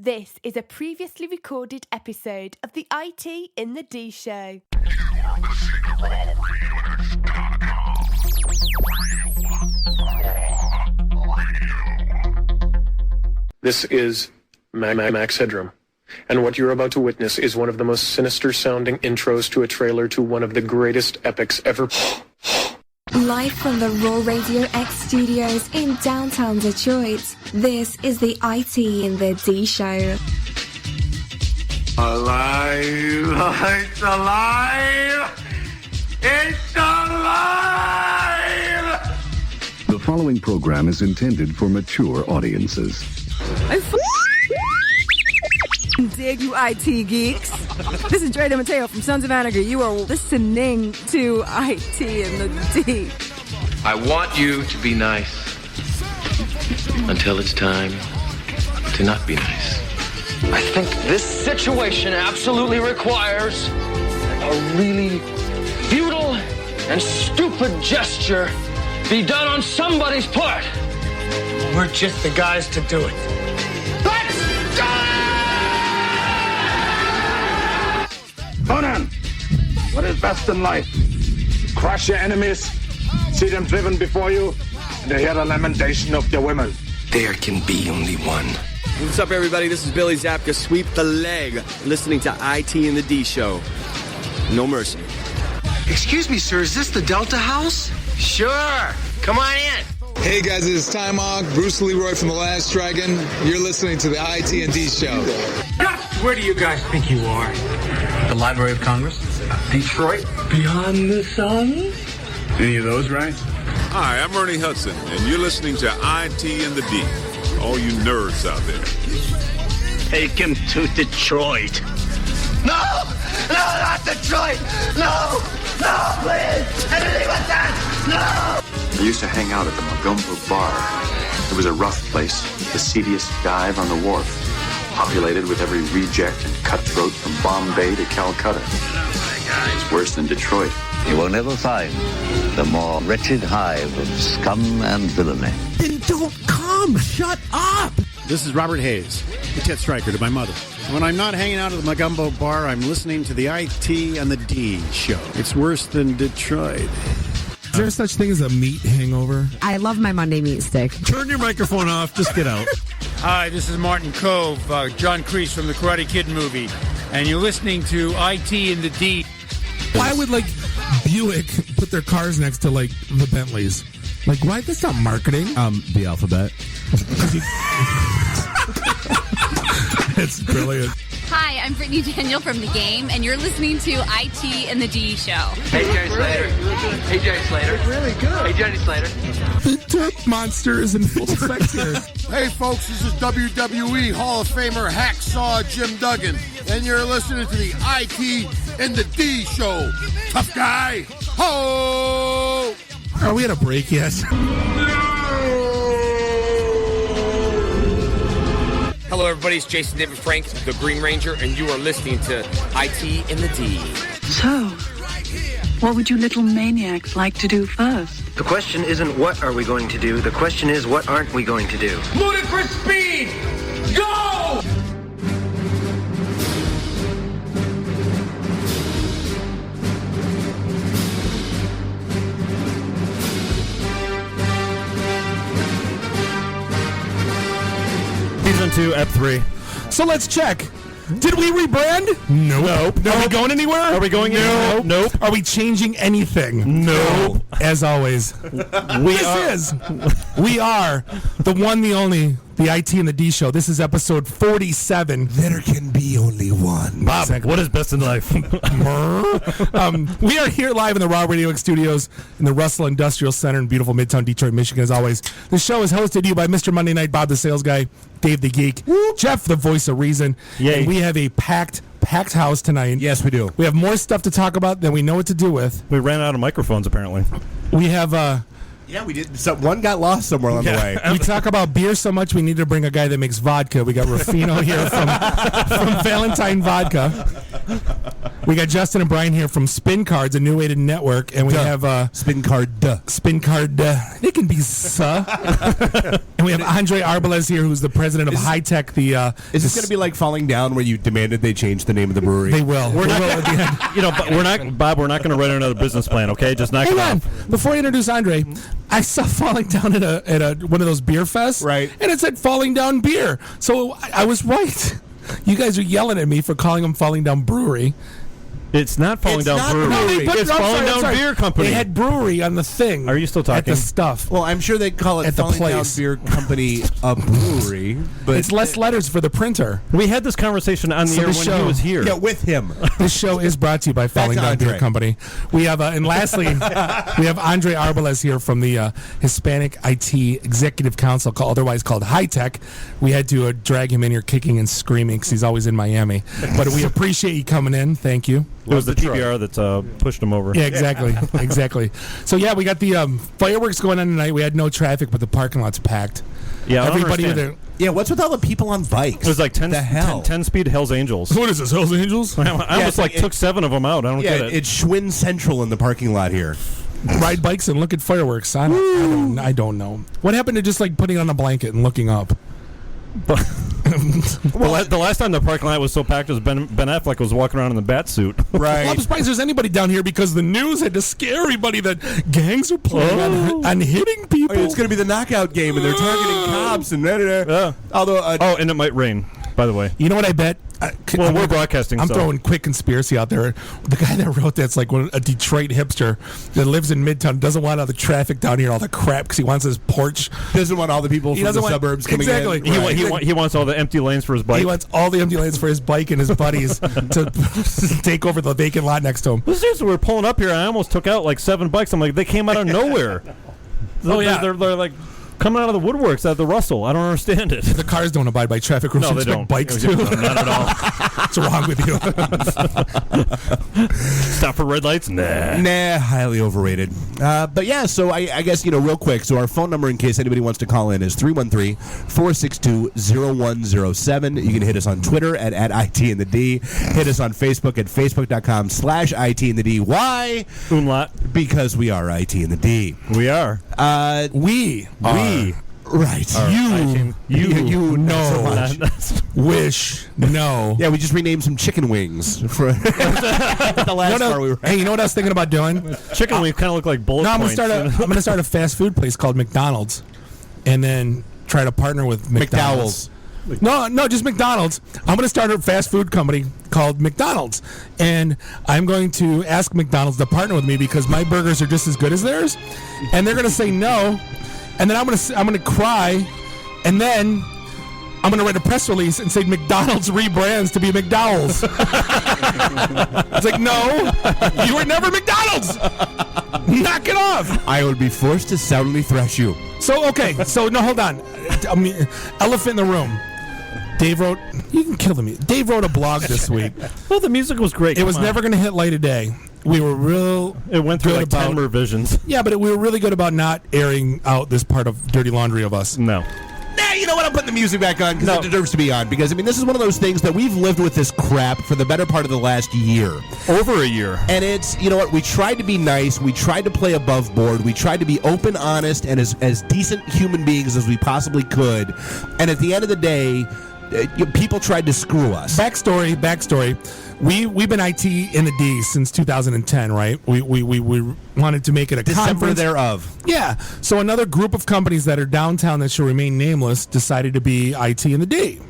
This is a previously recorded episode of the IT in the D Show. This is Max Headroom, and what you're about to witness is one of the most sinister-sounding intros to a trailer to one of the greatest epics ever. Live from the Raw Radio X studios in downtown Detroit, this is the IT in the D Show. Alive! It's alive! It's alive! The following program is intended for mature audiences. I dig you IT geeks. This is Dre Mateo from Sons of Anarchy. You are listening to IT in the D. I want you to be nice until it's time to not be nice. I think this situation absolutely requires a really futile and stupid gesture be done on somebody's part. We're just the guys to do it. Let's go! Conan, what is best in life? Crush your enemies, see them driven before you, and to hear the lamentation of their women. There can be only one. What's up, everybody? This is Billy Zapka. Sweep the leg. Listening to IT in the D Show. No mercy. Excuse me, sir, is this the Delta House? Sure. Come on in. Hey guys, this is Ty Mogg, Bruce Leroy from The Last Dragon. You're listening to the IT&D Show. Where do you guys think you are? The Library of Congress? Detroit? Beyond the sun? Any of those right? Hi, I'm Ernie Hudson, and you're listening to IT in the D. All you nerds out there. Take him to Detroit. No! No, not Detroit! No! No, please! Anything but that! No! I used to hang out at the Magumbo Bar. It was a rough place, the seediest dive on the wharf, populated with every reject and cutthroat from Bombay to Calcutta. It's worse than Detroit. You will never find the more wretched hive of scum and villainy. Then don't come! Shut up! This is Robert Hayes, the tit striker to my mother. When I'm not hanging out at the Magumbo Bar, I'm listening to the IT and the D Show. It's worse than Detroit. Is there such thing as a meat hangover? I love my Monday meat stick. Turn your microphone off. Just get out. Hi, this is Martin Cove, John Kreese from the Karate Kid movie, and you're listening to IT in the D. Why would, Buick put their cars next to, the Bentleys? Why? That's not marketing. The alphabet. It's brilliant. Hi, I'm Brittany Daniel from The Game, and you're listening to IT and the D Show. Hey, Jerry Slater. Hey, Jerry Slater. Really good. Hey, Jerry Slater. The Turk Monster is in full effect here. Hey, folks, this is WWE Hall of Famer Hacksaw Jim Duggan, and you're listening to the IT and the D Show. Tough guy. Ho! Are we at a break yet? Hello, everybody. It's Jason David Frank, the Green Ranger, and you are listening to IT in the D. So, what would you little maniacs like to do first? The question isn't what are we going to do. The question is what aren't we going to do. Ludicrous speed! Go! Season 2, Ep 3. So let's check. Did we rebrand? Nope. Are we going anywhere? Are we going anywhere? Nope. Are we changing anything? Nope. As always, we are the one, the only, the IT and the D Show. This is episode 47. There can be only one. Bob, what is best in life? We are here live in the Raw Radio X studios in the Russell Industrial Center in beautiful Midtown Detroit, Michigan, as always. The show is hosted to you by Mr. Monday Night, Bob the Sales Guy, Dave the Geek, Jeff the Voice of Reason. Yay. And we have a packed house tonight. Yes, we do. We have more stuff to talk about than we know what to do with. We ran out of microphones, apparently. We have... Yeah, we did. One got lost somewhere on the way. We talk about beer so much, we need to bring a guy that makes vodka. We got Ruffino here from Valentine Vodka. We got Justin and Brian here from Spincard, a new way to network, and we have Spincard. They can be and we have Andre Arbalez here, who's the president of HITEC. Is this going to be like Falling Down, where you demanded they change the name of the brewery? They will. We're not at the end. But we're not, Bob. We're not going to write another business plan. Okay, just knock it off. Before I introduce Andre, I saw Falling Down at one of those beer fests, right? And it said Falling Down Beer, so I was right. You guys are yelling at me for calling them Falling Down Brewery. It's not Falling Down Brewery. It's Falling Down Beer Company. They had brewery on the thing. Are you still talking? At the stuff. Well, I'm sure they call it Falling Down Beer Company a brewery, but it's less letters for the printer. We had this conversation on the air when he was here. Yeah, with him. This show is brought to you by Falling Down Beer Company. We have, and lastly, we have Andre Arbalez here from the Hispanic IT Executive Council, otherwise called HITEC. We had to drag him in here kicking and screaming because he's always in Miami. But we appreciate you coming in. Thank you. It was the PBR that pushed him over. Yeah, exactly. So yeah, we got the fireworks going on tonight. We had no traffic, but the parking lot's packed. Yeah, everybody with their. Yeah, what's with all the people on bikes? It was like 10 speed Hells Angels. What is this, Hells Angels? I almost took 7 of them out. I don't get it. It's Schwinn Central in the parking lot here. Ride bikes and look at fireworks. I don't know. What happened to just like putting on a blanket and looking up? The last time the parking lot was so packed was Ben Affleck was walking around in the bat suit. Right. Well, I'm surprised there's anybody down here because the news had to scare everybody that gangs are planning on hitting people. It's going to be the knockout game, and they're targeting cops and Although, and it might rain. By the way, you know what I bet? We're broadcasting. I'm throwing quick conspiracy out there. The guy that wrote that's like a Detroit hipster that lives in Midtown, doesn't want all the traffic down here, all the crap, because he wants his porch. Doesn't want all the people from the suburbs coming in. He wants all the empty lanes for his bike. He wants all the empty lanes for his bike and his buddies to take over the vacant lot next to him. Well, seriously, we're pulling up here, and I almost took out like 7 bikes. I'm like, they came out of nowhere. They're like coming out of the woodworks at the Russell. I don't understand it. The cars don't abide by traffic rules. No, they don't. Bikes do. No, not at all. What's wrong with you? Stop for red lights? Nah, highly overrated. But yeah, so I guess, real quick, so our phone number in case anybody wants to call in is 313-462-0107. You can hit us on Twitter at ITandTheD. Hit us on Facebook at facebook.com/ITandTheD. Why? Umlaut. Because we are IT and the D. We are. We are. Right. You know. Wish. No. Yeah, we just renamed some chicken wings for the last part we were. Hey, you know what I was thinking about doing? Chicken wings kind of look like bullet points. I'm gonna start a fast food place called McDonald's, and then try to partner with McDowell's. No, just McDonald's. I'm going to start a fast food company called McDonald's, and I'm going to ask McDonald's to partner with me because my burgers are just as good as theirs, and they're going to say no, and then I'm going to cry, and then I'm going to write a press release and say McDonald's rebrands to be McDowell's. It's like, no, you were never McDonald's. Knock it off. I would be forced to soundly thrash you. So hold on. I mean, elephant in the room. Dave wrote. You can kill me. Dave wrote a blog this week. Well, the music was great. It was never going to hit light of day. We were real. It went through like 10 revisions. Yeah, but we were really good about not airing out this part of Dirty Laundry of us. No. Nah, you know what? I'm putting the music back on because it deserves to be on. Because, this is one of those things that we've lived with this crap for the better part of the last year. Over a year. And it's, you know what? We tried to be nice. We tried to play above board. We tried to be open, honest, and as decent human beings as we possibly could. And at the end of the day, people tried to screw us. Backstory. We've been IT in the D since 2010, right? We wanted to make it a December conference thereof. Yeah. So another group of companies that are downtown that should remain nameless decided to be IT in the D,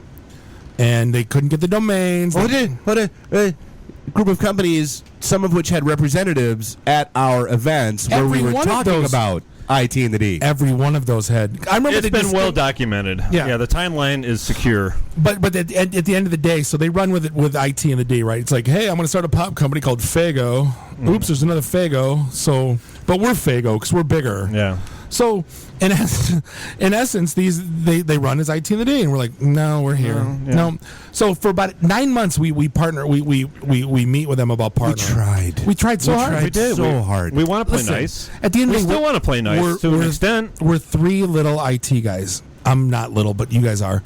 and they couldn't get the domains. What a group of companies, some of which had representatives at our events where we were talking about IT in the D. Every one of those had. I remember it's been well documented. Yeah, the timeline is secure. But at the end of the day, so they run with it with IT in the D, right? It's like, hey, I'm going to start a pop company called Fago. Oops, there's another Fago. But we're Fago because we're bigger. Yeah. So in essence, they run as IT in the D, and we're like, no, we're here. No. So for about 9 months, we partner. We meet with them about partnering. We tried so hard. We did so hard. We want to play nice. At the end, we still want to play nice to an extent. We're 3 little IT guys. I'm not little, but you guys are.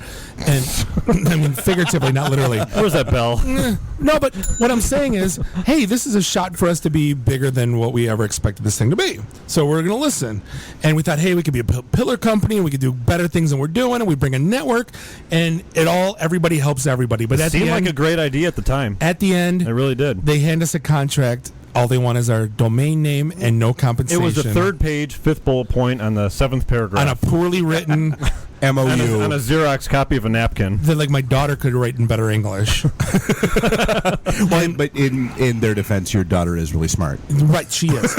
And I mean, figuratively, not literally. Where's that bell? No, but what I'm saying is, hey, this is a shot for us to be bigger than what we ever expected this thing to be. So we're going to listen. And we thought, hey, we could be a pillar company, and we could do better things than we're doing, and we bring a network, and everybody helps everybody. But It at the seemed end, like a great idea at the time. At the end, it really did. They hand us a contract. All they want is our domain name and no compensation. It was the third page, fifth bullet point on the seventh paragraph. On a poorly written MOU. On a Xerox copy of a napkin. That, like, my daughter could write in better English. Well, but in their defense, your daughter is really smart. Right, she is.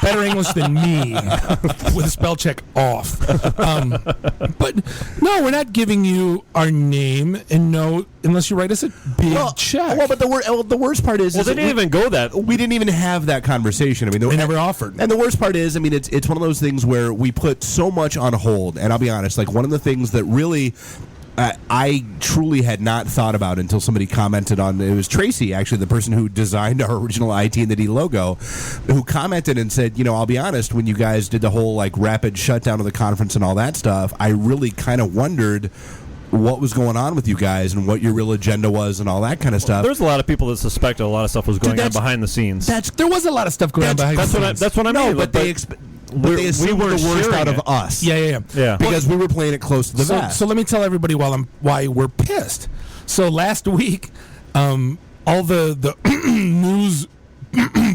Better English than me, with a spell check off. But no, we're not giving you our name and no, unless you write us a big check. Well, but the worst part is, Well, they didn't even go that. We didn't even have that conversation. I mean, they never offered. And the worst part is, I mean, it's one of those things where we put so much on hold. And I'll be honest, like, one of the things that really I truly had not thought about until somebody commented on it. Was Tracy, actually, the person who designed our original IT and the D logo, who commented and said, you know, I'll be honest, when you guys did the whole like rapid shutdown of the conference and all that stuff, I really kind of wondered what was going on with you guys and what your real agenda was and all that kind of stuff. There's a lot of people that suspected a lot of stuff was going on behind the scenes. There was a lot of stuff going on behind the scenes. That's what I mean. No, but they assumed the worst out of us. Yeah. Because we were playing it close to the vest. So let me tell everybody why we're pissed. So last week, all the news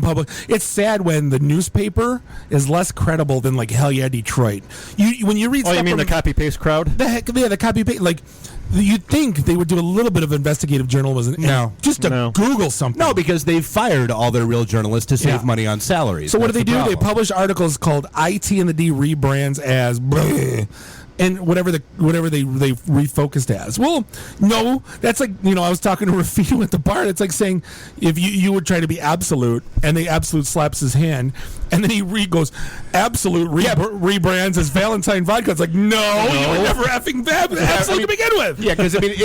public. It's sad when the newspaper is less credible than like Hell Yeah Detroit. When you read. Oh, you mean the copy paste crowd? The copy paste. Like, you'd think they would do a little bit of investigative journalism. Just to Google something. No, because they've fired all their real journalists to save money on salaries. So what do? They problem. publish articles called IT and the D rebrands as bleh, and whatever they refocused as. Well, no, that's like, you know, I was talking to Rafito at the bar. It's like saying if you would try to be Absolute, and the Absolute slaps his hand, and then he goes Absolute rebrands as Valentine vodka. It's like, no, you were never effing Absolute to begin with. Yeah, because I mean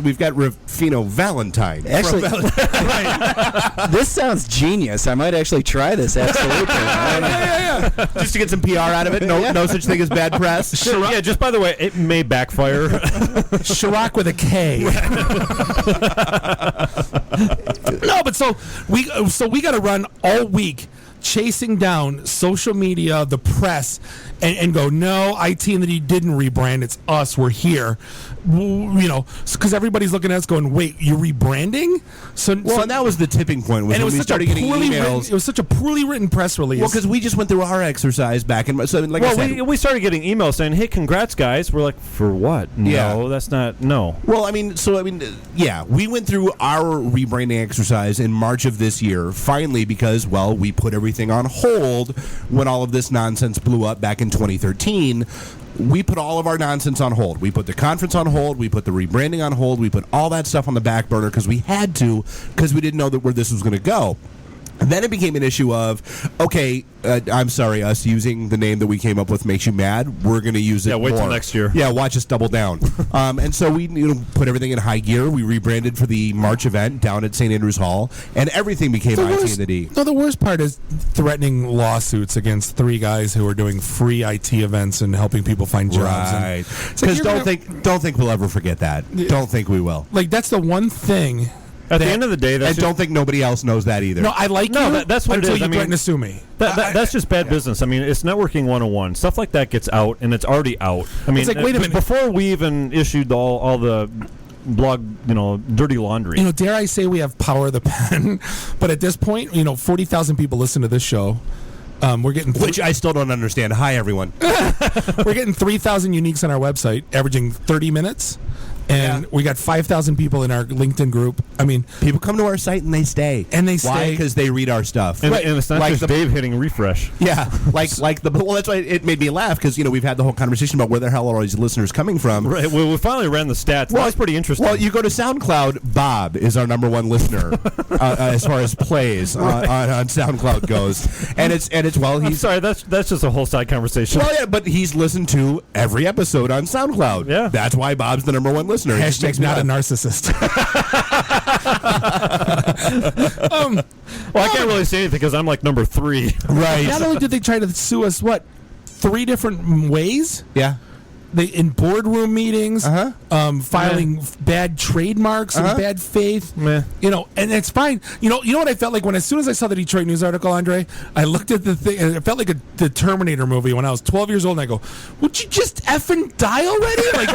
we've got Rafino Valentine. Actually, this sounds genius. I might actually try this. Absolutely. Yeah. Just to get some PR out of it. No such thing as bad press. Yeah, just by the way, it may backfire. Chirac with a K. No, but so we got to run all week chasing down social media, the press, and go, no, IT and the D didn't rebrand. It's us. We're here. You know, because everybody's looking at us going, wait, you're rebranding? And that was the tipping point. Was and it was when we started getting emails. It was such a poorly written press release. Well, because we just went through our exercise back in. So, like I said, we started getting emails saying, "Hey, congrats, guys." We're like, "For what? No, that's not. No." Well, yeah, we went through our rebranding exercise in March of this year. Finally, because we put everything on hold when all of this nonsense blew up back in 2013. We put all of our nonsense on hold. We put the conference on hold. We put the rebranding on hold. We put all that stuff on the back burner because we had to, because we didn't know where this was going to go. And then it became an issue of, okay, I'm sorry, us using the name that we came up with makes you mad. We're going to use it more. Yeah, wait till next year. Yeah, watch us double down. And so we put everything in high gear. We rebranded for the March event down at St. Andrews Hall, and everything became IT and the D. No, the worst part is threatening lawsuits against 3 guys who are doing free IT events and helping people find jobs. Right. Because don't think we'll ever forget that. Don't think we will. Like, that's the one thing. At the end of the day, don't think nobody else knows that either. No, I like you. That's what until it is. you threaten to sue me. That's just bad business. I mean, it's networking 101. Stuff like that gets out, and it's already out. I mean, it's like, wait a minute. Before we even issued all the blog, dirty laundry. Dare I say we have power of the pen? But at this point, 40,000 people listen to this show. We're getting which I still don't understand. Hi, everyone. We're getting 3,000 uniques on our website, averaging 30 minutes. And we got 5,000 people in our LinkedIn group. I mean, people come to our site and they stay. Why? Because they read our stuff. And it's not like just Dave hitting refresh. Yeah, that's why it made me laugh, because we've had the whole conversation about where the hell are all these listeners coming from. Right. Well, we finally ran the stats. Well, that's pretty interesting. Well, you go to SoundCloud. Bob is our number 1 listener as far as plays on SoundCloud goes, and it's he's. I'm sorry, that's just a whole side conversation. Well, yeah, but he's listened to every episode on SoundCloud. Yeah, that's why Bob's the number 1 listener. Hashtag not a narcissist. Well, I can't really say anything because I'm like number 3. Right. Not only did they try to sue us, 3 different ways? Yeah. in boardroom meetings, filing bad trademarks and bad faith. You know, and it's fine. You know what I felt like as soon as I saw the Detroit News article, Andre, I looked at the thing and it felt like the Terminator movie when I was 12 years old, and I go, would you just effing die already? Like,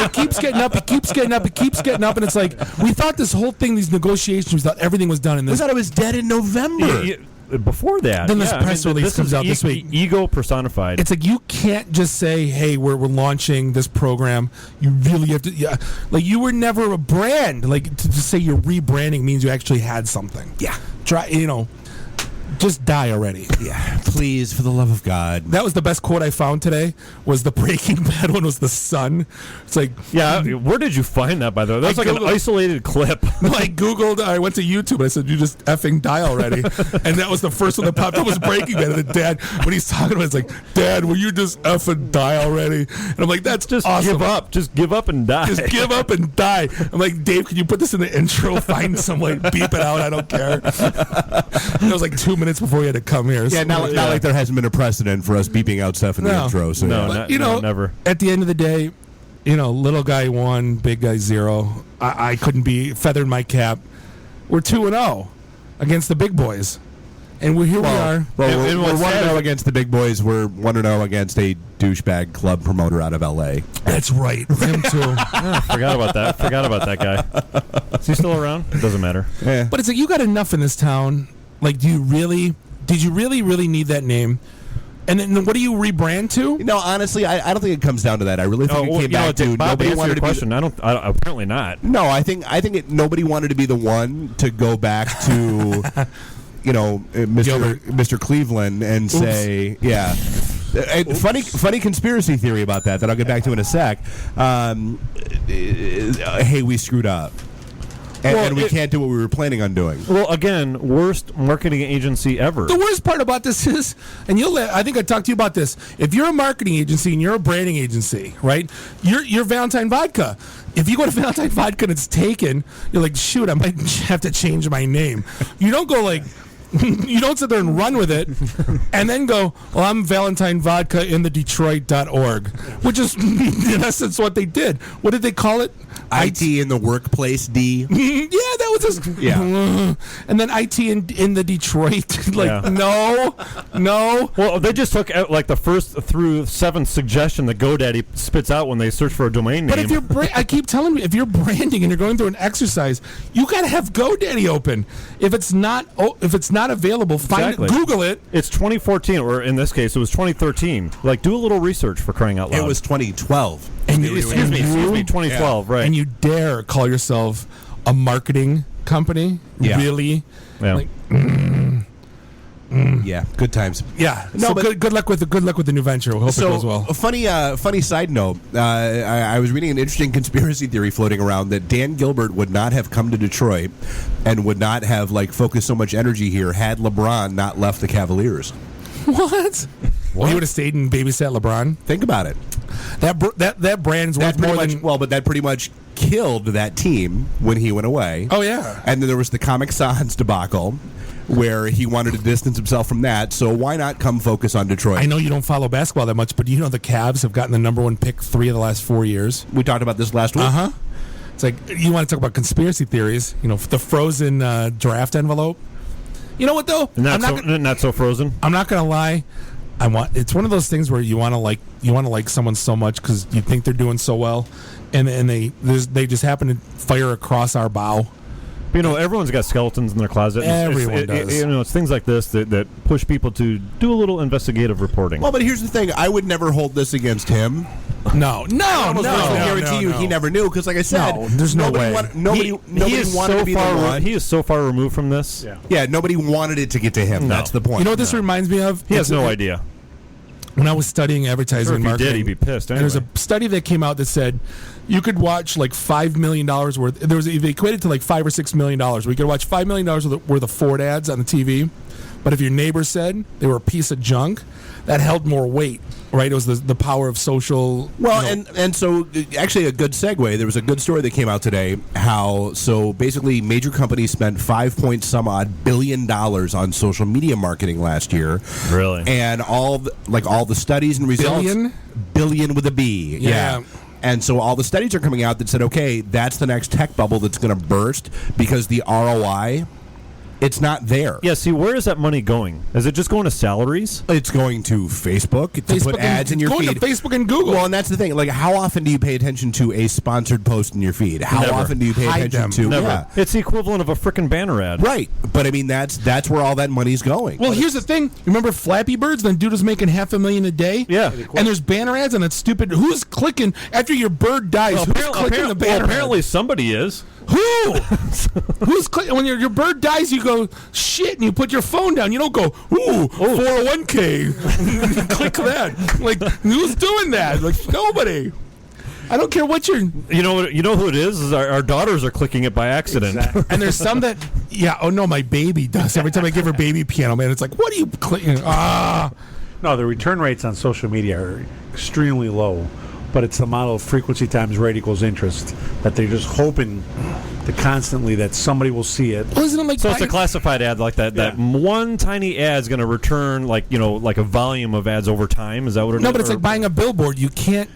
it keeps getting up, it keeps getting up, it keeps getting up, and it's like, we thought this whole thing, these negotiations, we thought everything was done in this. We thought it was dead in November. Before that, then this press release comes out this week. Ego personified. It's like you can't just say, "Hey, we're launching this program." You really have to, like you were never a brand. Like to say you're rebranding means you actually had something. Yeah, try. Just die already. Yeah, please, for the love of God. That was the best quote I found today. Was the Breaking Bad one? Was the sun? It's like, yeah. Where did you find that? By the way, that was like an isolated clip. I googled. I went to YouTube and I said, "You just effing die already," and that was the first one that popped up. Was Breaking Bad. And the dad, when he's talking about, it, it's like, "Dad, will you just effing die already?" And I'm like, "That's just awesome. Give up. Just give up and die. Just give up and die." I'm like, "Dave, can you put this in the intro? Find some way, beep it out. I don't care." It was like 2 minutes before he had to come here. Yeah, not like there hasn't been a precedent for us beeping out stuff in the intro. So never. At the end of the day, little guy 1, big guy 0. I couldn't be feathered my cap. We're 2-0 against the big boys, and we are. Well, we're 1-0 against the big boys. We're 1-0 against a douchebag club promoter out of L.A. That's right, him too. Forgot about that guy. Is he still around? It doesn't matter. Yeah. But it's like you got enough in this town. Like, did you really need that name? And then what do you rebrand to? No, honestly, I don't think it comes down to that. I really think it came back to Bob, nobody wanted to question. Apparently not. No, I think nobody wanted to be the one to go back to, Mr. Cleveland and say, yeah. Funny conspiracy theory about that I'll get back to in a sec. Hey, we screwed up. And we can't do what we were planning on doing. Well, again, worst marketing agency ever. The worst part about this is, and I think I talked to you about this. If you're a marketing agency and you're a branding agency, right? You're Valentine Vodka. If you go to Valentine Vodka and it's taken, you're like, shoot, I might have to change my name. You don't go like. You don't sit there and run with it and then go, well, I'm Valentine Vodka in the Detroit.org, which is in essence what they did. What did they call it? IT in the workplace, D. Yeah, that was just. Yeah. And then IT in the Detroit. No. Well, they just took out like the first through 7th suggestion that GoDaddy spits out when they search for a domain name. But if you're, I keep telling you, if you're branding and you're going through an exercise, you got to have GoDaddy open. If it's not available, Google it. It's 2014, or in this case, it was 2013. Like, do a little research for crying out loud. It was 2012. Excuse me, 2012, right? And you dare call yourself a marketing company? Yeah. Really? Yeah. Yeah, good times. Yeah. No, so good luck with the new venture. We hope it goes well. A funny side note. I was reading an interesting conspiracy theory floating around that Dan Gilbert would not have come to Detroit and would not have focused so much energy here had LeBron not left the Cavaliers. What? Well, he would have stayed and babysat LeBron. Think about it. That brand's worth more than but that pretty much killed that team when he went away. Oh yeah. And then there was the Comic Sans debacle, where he wanted to distance himself from that. So why not come focus on Detroit? I know you don't follow basketball that much, but do you know the Cavs have gotten the number 1 pick 3 of the last 4 years? We talked about this last week. It's like you want to talk about conspiracy theories. The frozen draft envelope. You know what though? Not so frozen. I'm not gonna lie. It's one of those things where you want to like someone so much because you think they're doing so well, and they just happen to fire across our bow. But, everyone's got skeletons in their closet. Everyone does. It's things like this that push people to do a little investigative reporting. Well, but here's the thing: I would never hold this against him. No. I guarantee you, he never knew because, like I said, there's no way. Nobody wanted to be the one. He is so far removed from this. Yeah, nobody wanted it to get to him. No. That's the point. You know what this reminds me of? He has no idea. When I was studying advertising and marketing, if he did, he'd be pissed. Anyway. There's a study that came out that said you could watch like $5 million worth. They equated to like $5 or $6 million. We could watch $5 million worth of Ford ads on the TV, but if your neighbor said they were a piece of junk, that held more weight right? It was the power of social. Well, and so actually a good segue. There was a good story that came out today. How so basically major companies spent $5 billion on social media marketing last year. Really? And all the studies and results. Billion with a B. Yeah. And so all the studies are coming out that said, okay, that's the next tech bubble that's going to burst because the ROI, it's not there. Yeah, see, where is that money going? Is it just going to salaries? It's going to Facebook to put ads in your feed. Going to Facebook and Google. Well, and that's the thing. Like, how often do you pay attention to a sponsored post in your feed? How Never. often do you pay attention to? Never. Yeah. It's the equivalent of a frickin' banner ad. Right. But, I mean, that's where all that money's going. Well, here's the thing. Remember Flappy Birds? Then dude was making $500,000 a day? Yeah. And there's banner ads, and it's stupid. Who's clicking after your bird dies? Who's clicking the banner apparently somebody is. Who? Who's when your bird dies? You go shit, and you put your phone down. You don't go 401k. Click that. Like who's doing that? Like nobody. I don't care what you're. You know who it is our daughters are clicking it by accident. Exactly. And there's some that oh no, my baby does. Every time I give her baby piano, man, it's like what are you clicking? No, the return rates on social media are extremely low. But it's the model of frequency times rate equals interest that they're just hoping constantly that somebody will see it. Well, isn't it like so it's a classified ad like that. Yeah. That one tiny ad is going to return like a volume of ads over time. Is that what it is? No, but it's like buying a billboard. You can't.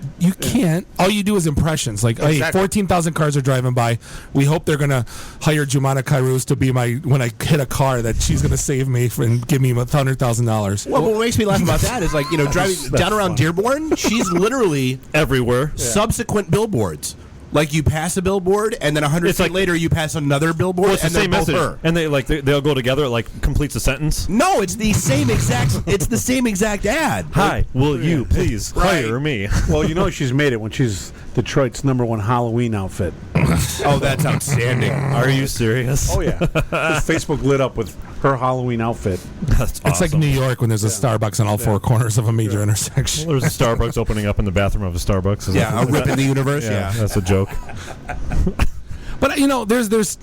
All you do is impressions. Like, hey, 14,000 cars are driving by. We hope they're going to hire Jumana Kairouz to be when I hit a car that she's going to save me and give me $100,000. Well, what makes me laugh about that is driving down around Dearborn. She's literally everywhere. Subsequent billboards. Like you pass a billboard, and then 100 feet later you pass another billboard, well, it's and the same they're both message. her. And they'll go together. It completes a sentence. No, it's the same exact. It's the same exact ad. Hi, will you please hire me? Well, she's made it when she's Detroit's #1 Halloween outfit. Oh, that's outstanding. Are you serious? Oh yeah, Facebook lit up with her Halloween outfit. That's awesome. It's like New York when there's a Starbucks on all four corners of a major intersection. Well, there's a Starbucks opening up in the bathroom of a Starbucks. A rip in the universe. Yeah, that's a joke. But there's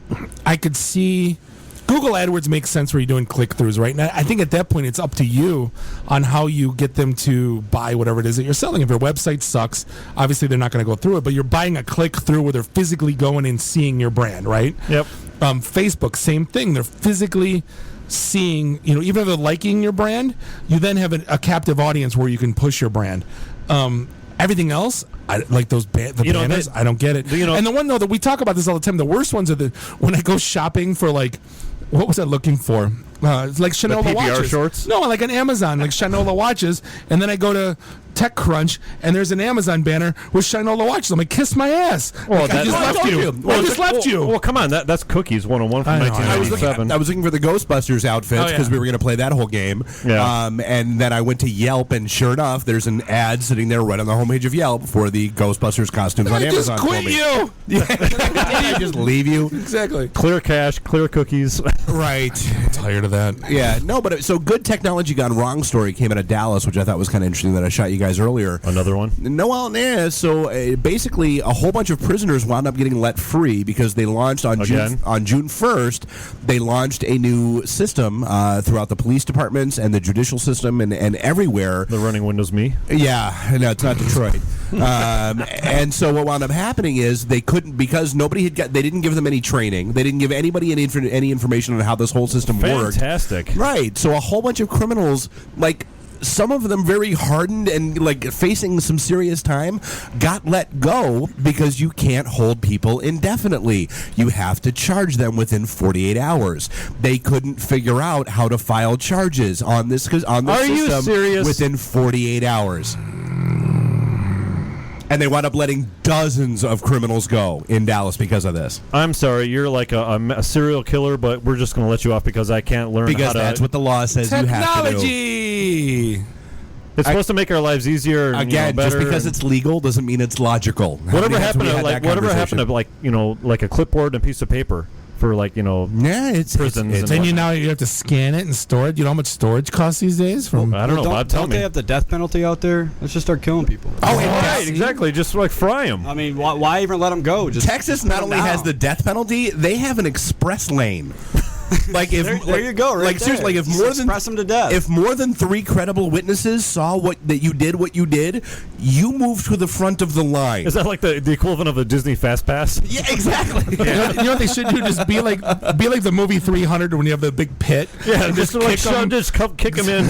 I could see Google AdWords makes sense where you're doing click-throughs, right? Now, I think at that point it's up to you on how you get them to buy whatever it is that you're selling. If your website sucks, obviously they're not going to go through it, but you're buying a click-through where they're physically going and seeing your brand, right? Yep. Facebook, same thing. They're physically seeing, even if they're liking your brand, you then have a captive audience where you can push your brand. Everything else, I like those banners. I don't get it. And the one though that we talk about this all the time. The worst ones are when I go shopping for what was I looking for? It's like Shinola PBR watches. Shorts? No, like an Amazon, like Shinola watches, and then I go to TechCrunch, and there's an Amazon banner with Shinola watches. I'm like, kiss my ass. Well, I just left you. I just left you. Well, come on, that's Cookies 101 from 1997. I was looking for the Ghostbusters outfits because we were going to play that whole game. Yeah. And then I went to Yelp, and sure enough, there's an ad sitting there right on the homepage of Yelp for the Ghostbusters costumes on Amazon. I just quit you. I just leave you. Exactly. Clear cash, clear cookies. Right. I'm tired of that. Yeah. No, but so good technology gone wrong story came out of Dallas, which I thought was kind of interesting that I shot you guys earlier. Another one? No, well, yeah. So basically, a whole bunch of prisoners wound up getting let free because they launched on June 1st. They launched a new system throughout the police departments and the judicial system and everywhere. The running Windows me? Yeah, no, it's not Detroit. And so what wound up happening is they couldn't because they didn't give them any training. They didn't give anybody any information on how this whole system worked. Fantastic. Right. So a whole bunch of criminals some of them very hardened and facing some serious time got let go because you can't hold people indefinitely. You have to charge them within 48 hours. They couldn't figure out how to file charges on this system you serious? Within 48 hours. And they wound up letting dozens of criminals go in Dallas because of this. I'm sorry, you're like a serial killer, but we're just going to let you off because I can't learn because how to... that's what the law says you have to do. Technology! It's supposed to make our lives easier. And, again, better just because it's legal doesn't mean it's logical. Whatever happened to like a clipboard and a piece of paper for it's prisons. And now you have to scan it and store it. You know how much storage costs these days? I don't know. Bob, tell don't me. They have the death penalty out there? Let's just start killing people. Right, exactly. Just fry them. I mean, why even let them go? Just Texas not only has the death penalty, they have an express lane. Like if there you go. Right like there. seriously, like Just express them to death. if more than 3 credible witnesses saw that you did what you did, you move to the front of the line. Is that like the equivalent of a Disney Fast Pass? Yeah, exactly. You know what they should do? Just be like the movie 300 when you have the big pit. Yeah, and just like kick them in.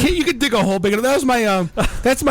You could dig a hole big enough. That was my that's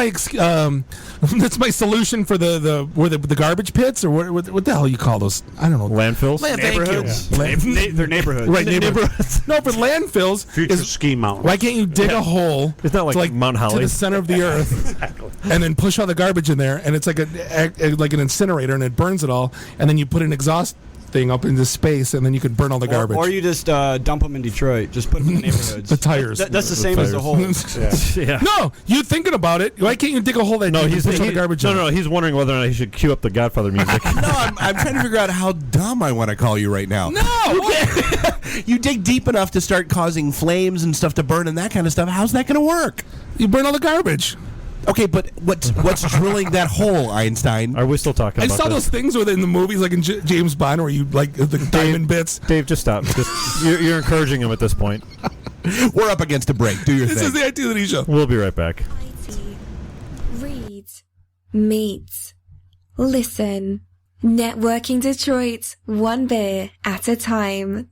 my solution for the garbage pits, or what the hell you call those? I don't know. Landfills? Neighborhoods. They're neighborhoods. Right, neighborhoods. No, but landfills. Future ski mountains. Why can't you dig a hole? It's not like Mount Holly. To the center of the earth, and then push all the garbage in there, and it's like like an incinerator, and it burns it all, and then you put an exhaust thing up into space, and then you could burn all the garbage. Or you just dump them in Detroit. Just put them in the neighborhoods. The tires. That's the same as the hole. Yeah. No, you thinking about it? Why can't you dig a hole that you push all the garbage? No. He's wondering whether or not he should cue up the Godfather music. No, I'm trying to figure out how dumb I want to call you right now. No, you dig deep enough to start causing flames and stuff to burn and that kind of stuff. How's that going to work? You burn all the garbage. Okay, but what's drilling that hole, Einstein? Are we still talking about I saw those things in the movies, like in James Bond, where you like the diamond bits. Dave, just stop. You're encouraging him at this point. We're up against a break. Do your thing. This is the IT of the D show. We'll be right back. Read, meet, listen. Networking Detroit, one beer at a time.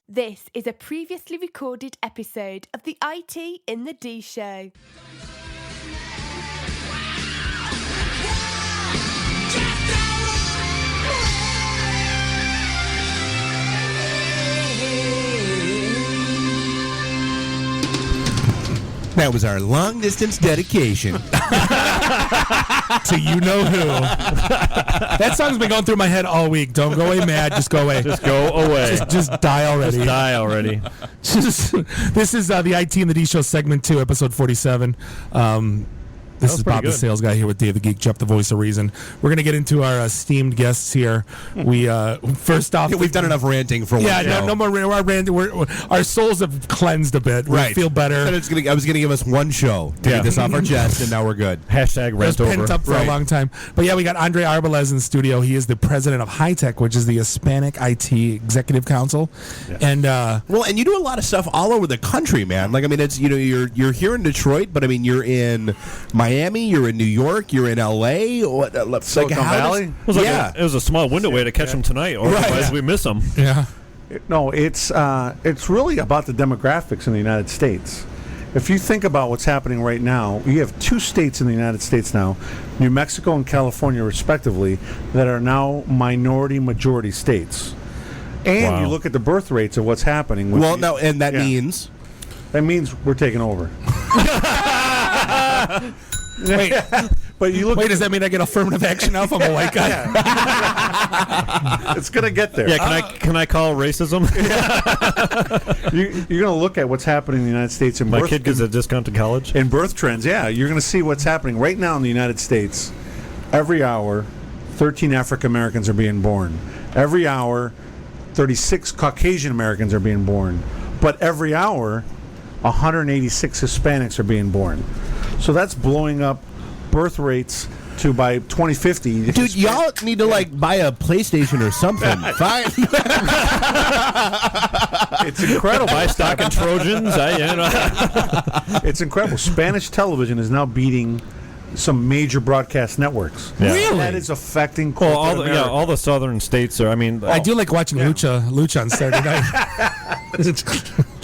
This is a previously recorded episode of the IT in the D Show. That was our long distance dedication to you know who. That song's been going through my head all week. Don't go away mad. Just go away. Just go away. Just die already. Just die already. This is the IT in the D Show segment 2, episode 47. This is Bob the Sales Guy here with Dave the Geek, Jeff the Voice of Reason. We're going to get into our esteemed guests here. We first off, we've done enough ranting for one show. No more ranting. Our souls have cleansed a bit. We feel better. And I was going to give us one show to get this off our chest, and now we're good. Hashtag rant over. It was pent up for a long time. But yeah, we got Andre Arbalez in the studio. He is the president of HITEC, which is the Hispanic IT Executive Council. Yeah. And and you do a lot of stuff all over the country, man. Like, I mean, it's you're here in Detroit, but I mean, you're in Miami, you're in New York, you're in LA. Silicon Valley? It was a small window way to catch him tonight, or otherwise we miss him. Yeah. No, it's really about the demographics in the United States. If you think about what's happening right now, you have 2 states in the United States now, New Mexico and California respectively, that are now minority-majority states. And you look at the birth rates of what's happening. That means? That means we're taking over. Wait, but you look. Wait, does that mean I get affirmative action now if I'm a white guy? It's gonna get there. Yeah, can I call racism? You're gonna look at what's happening in the United States in my kid gets a discount to college in birth trends. Yeah, you're gonna see what's happening right now in the United States. Every hour, 13 African Americans are being born. Every hour, 36 Caucasian Americans are being born. But every hour, 186 Hispanics are being born. So that's blowing up birth rates to by 2050. Dude, y'all need to buy a PlayStation or something. Fine. It's incredible. Buy stock in Trojans. It's incredible. Spanish television is now beating some major broadcast networks. Yeah. Really? That is affecting all the southern states are. I mean, I do like watching Lucha on Saturday night.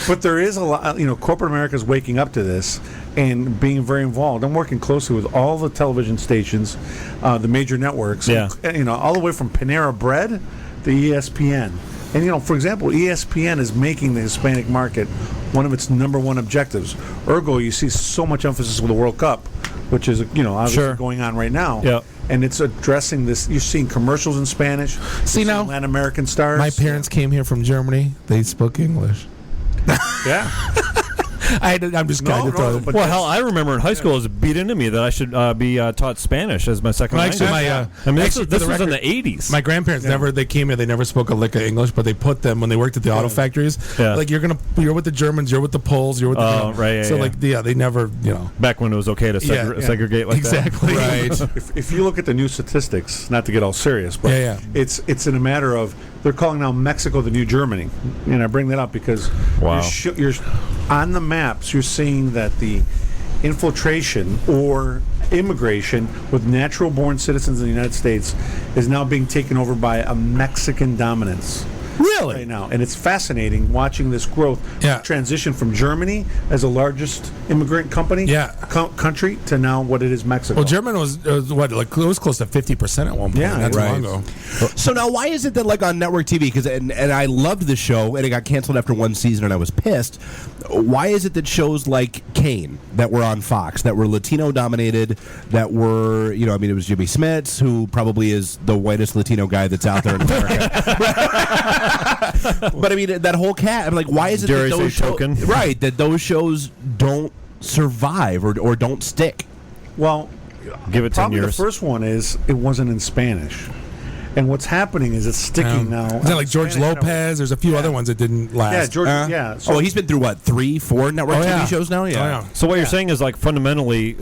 But there is a lot. Corporate America is waking up to this and being very involved. I'm working closely with all the television stations, the major networks. Yeah. All the way from Panera Bread to ESPN. And for example, ESPN is making the Hispanic market one of its number one objectives. Ergo, you see so much emphasis with the World Cup, which is obviously going on right now. Yeah. And it's addressing this. You're seeing commercials in Spanish. See now, Latin American stars. My parents came here from Germany. They spoke English. Yeah. I'm just kind of throwing. Well, hell, I remember in high school it was beat into me that I should be taught Spanish as my second language. This was in the 80s. My grandparents they came here, they never spoke a lick of English, but they put them, when they worked at the auto factories, like you're with the Germans, you're with the Poles, you're with the... they never, Back when it was okay to segregate like exactly. that. Right. If you look at the new statistics, not to get all serious, but it's in a matter of, they're calling now Mexico the new Germany. And I bring that up because you're on the maps, you're seeing that the infiltration or immigration with natural-born citizens in the United States is now being taken over by a Mexican dominance. Really? Right now. And it's fascinating watching this growth transition from Germany as the largest immigrant company country to now what it is Mexico. Well, Germany was it was close to 50% at one point. Yeah, not too long ago. So now, why is it that, like, on network TV, because and I loved the show, and it got canceled after one season, and I was pissed. Why is it that shows like Kane that were on Fox, that were Latino dominated, that were, it was Jimmy Smits, who probably is the whitest Latino guy that's out there in America. But I mean, that whole cat. I'm like, why is it that those that those shows don't survive or don't stick? Well, give it 10 years. The first one is it wasn't in Spanish, and what's happening is it's sticking now. Is that like George Lopez? There's a few other ones that didn't last. Yeah, George. So he's been through what, 3-4 network TV shows now? Yeah. So what you're saying is, like, fundamentally,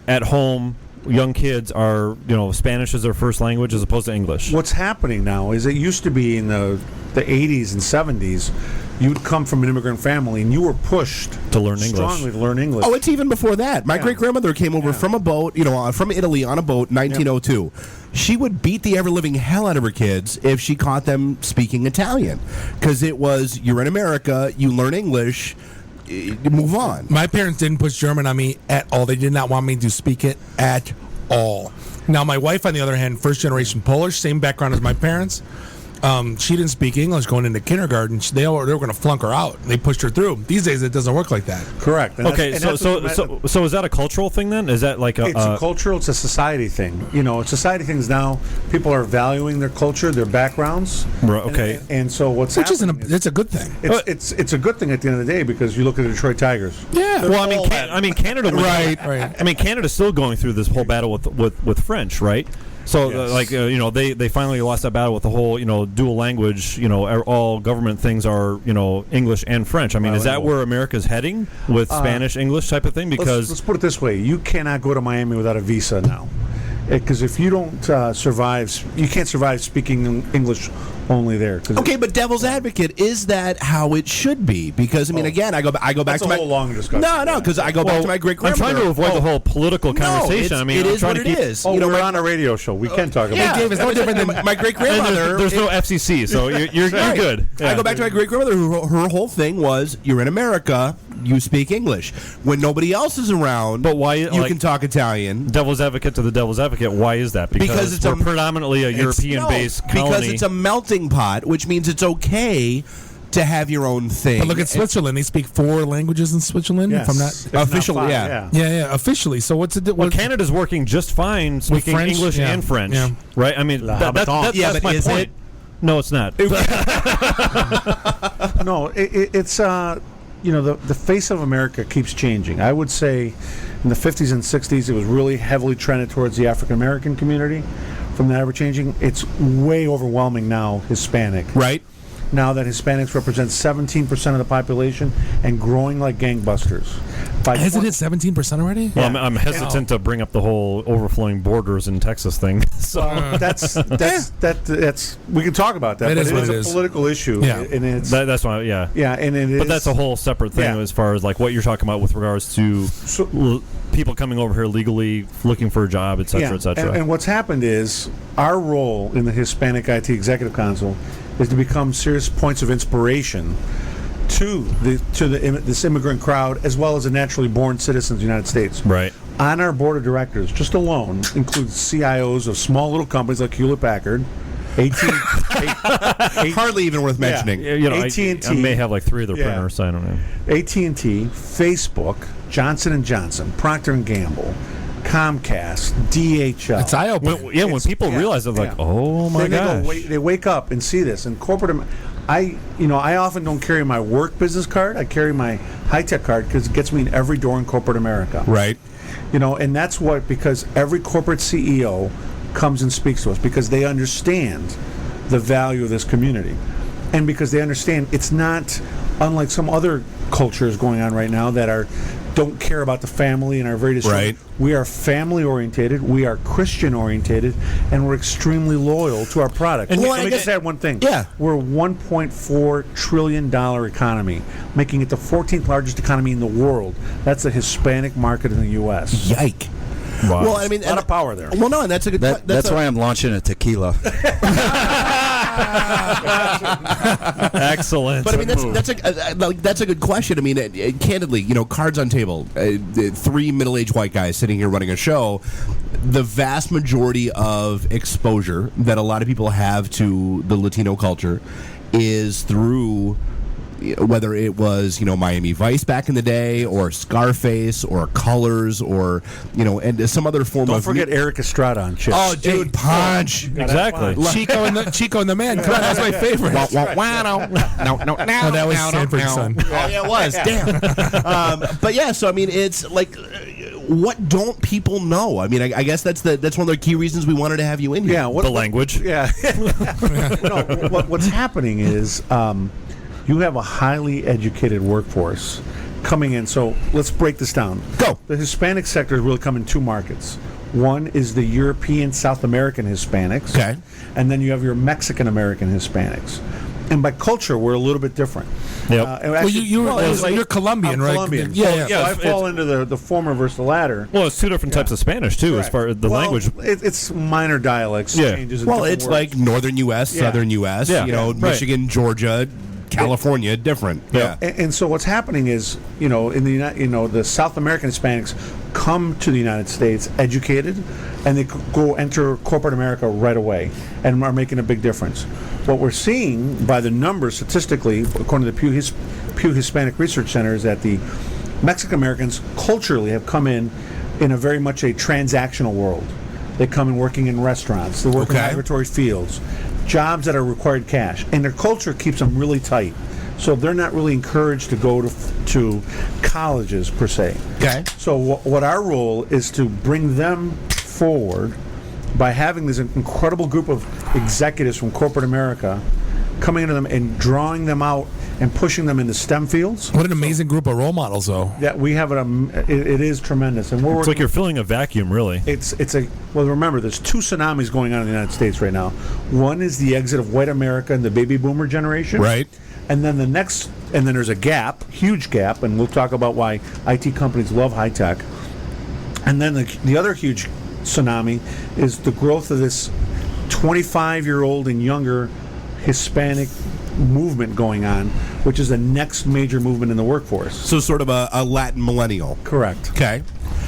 at home, young kids are, Spanish is their first language as opposed to English. What's happening now is it used to be in the 80s and 70s, you'd come from an immigrant family and you were pushed to learn English. Strongly to learn English. Oh, it's even before that. My great-grandmother came over from a boat, from Italy on a boat, 1902. She would beat the ever-living hell out of her kids if she caught them speaking Italian. Because it was, you're in America, you learn English, move on. My parents didn't push German on me at all. They did not want me to speak it at all. Now, my wife, on the other hand, first-generation Polish, same background as my parents. She didn't speak English going into kindergarten. They were going to flunk her out. They pushed her through. These days, it doesn't work like that. Correct. And okay, so is that a cultural thing then? Is that like it's a cultural? It's a society thing. Society things now. People are valuing their culture, their backgrounds. Right, okay. And so what's which happening it's a good thing. It's a good thing at the end of the day because you look at the Detroit Tigers. Yeah. Well, I mean, Canada. Right. I mean, Canada's still going through this whole battle with French, right? So, they finally lost that battle with the whole, dual language, all government things are, English and French. I mean, is that where America's heading with Spanish, English type of thing? Because let's put it this way. You cannot go to Miami without a visa now. Because if you don't survive, you can't survive speaking English only there. Okay, but devil's advocate, is that how it should be? Because again, I go back to my whole long discussion. No, because I go back to my great grandmother. I'm trying to avoid the whole political conversation. I mean, it is what it is. We're on a radio show. We can talk about it. Dave, it's no different than my great grandmother. There's no FCC, so you're good. Yeah. I go back to my great grandmother. Her whole thing was, you're in America, you speak English. When nobody else is around, but why you can talk Italian. Devil's advocate to the devil's advocate. Why is that? Because it's predominantly a European-based colony. Because it's a melting pot, which means it's okay to have your own thing. But look at Switzerland; they speak 4 languages in Switzerland. Yes. If I'm not officially, officially. So what's it? Well, Canada's working just fine speaking French? English and French, right? I mean, that's my point. No, it's not. No, it's the face of America keeps changing. I would say in the 50s and 60s, it was really heavily trended towards the African American community. From that ever changing, it's way overwhelming now Hispanic. Right. Now that Hispanics represent 17% of the population and growing like gangbusters. Hasn't it 17% already? Well, I'm hesitant to bring up the whole overflowing borders in Texas thing. So that's we can talk about that. It but is it is a political issue. Yeah, and it's that's why. Yeah, and it is. But that's a whole separate thing as far as like what you're talking about with regards to people coming over here legally, looking for a job, et cetera, et cetera. And what's happened is our role in the Hispanic IT Executive Council is to become serious points of inspiration to this immigrant crowd as well as the naturally born citizens of the United States. Right. On our board of directors, just alone, includes CIOs of small little companies like Hewlett-Packard, hardly even worth mentioning. AT&T. I may have like 3 of their printers. I don't know. AT&T, Facebook, Johnson & Johnson, Procter & Gamble, Comcast, DHL. It's eye-opening. When people realize it, like, oh my gosh. They wake up and see this. And corporate, I often don't carry my work business card. I carry my HITEC card because it gets me in every door in corporate America. Right. And that's because every corporate CEO comes and speaks to us because they understand the value of this community. And because they understand it's not unlike some other cultures going on right now that don't care about the family and are very distant. Right. We are family orientated, we are Christian orientated, and we're extremely loyal to our product. And let me just add one thing. Yeah. We're a $1.4 trillion economy, making it the 14th largest economy in the world. That's the Hispanic market in the U.S. Yike. Wow. Well, I mean, a lot of power there. Well, no, and that's a good. That's why I'm launching a tequila. Excellent. But I mean, that's a good question. I mean, candidly, cards on table. 3 middle-aged white guys sitting here running a show. The vast majority of exposure that a lot of people have to the Latino culture is through, whether it was Miami Vice back in the day, or Scarface, or Colors, or and some other form of. Don't forget Eric Estrada on chips. Oh, dude, Punch! Exactly. Chico and the Man. Come on, that's my favorite. No, that was Sanford's son. Oh yeah, it was. Damn. But yeah, so I mean, it's like, what don't people know? I mean, I guess that's one of the key reasons we wanted to have you in here. Yeah, the language. Yeah. What's happening is. You have a highly educated workforce coming in. So let's break this down. Go. The Hispanic sector has really come in two markets. One is the European South American Hispanics. Okay. And then you have your Mexican American Hispanics. And by culture, we're a little bit different. Yep. You're Colombian, right? Colombian. Yeah. So I fall into the former versus the latter. Well, it's two different types of Spanish, too, as far as the language. It's minor dialects changes. Well, it's like northern U.S., southern U.S., Michigan, Georgia, California, different. Yeah. And so what's happening is, in the South American Hispanics come to the United States educated, and they go enter corporate America right away and are making a big difference. What we're seeing by the numbers statistically, according to the Pew Hispanic Research Center, is that the Mexican Americans culturally have come in a very much a transactional world. They come in working in restaurants. They work in laboratory fields. Jobs that are required cash, and their culture keeps them really tight. So they're not really encouraged to go to colleges per se. Okay. So what our role is to bring them forward by having this incredible group of executives from corporate America coming into them and drawing them out and pushing them into STEM fields. What an amazing group of role models, though. Yeah, we have it is tremendous, and it's like you're filling a vacuum, really. Well, remember, there's two tsunamis going on in the United States right now. One is the exit of white America and the baby boomer generation, right? And then then there's a gap, huge gap, and we'll talk about why IT companies love high tech. And then the other huge tsunami is the growth of this 25-year-old and younger Hispanic movement going on, which is the next major movement in the workforce. So sort of a Latin millennial. Correct. Okay.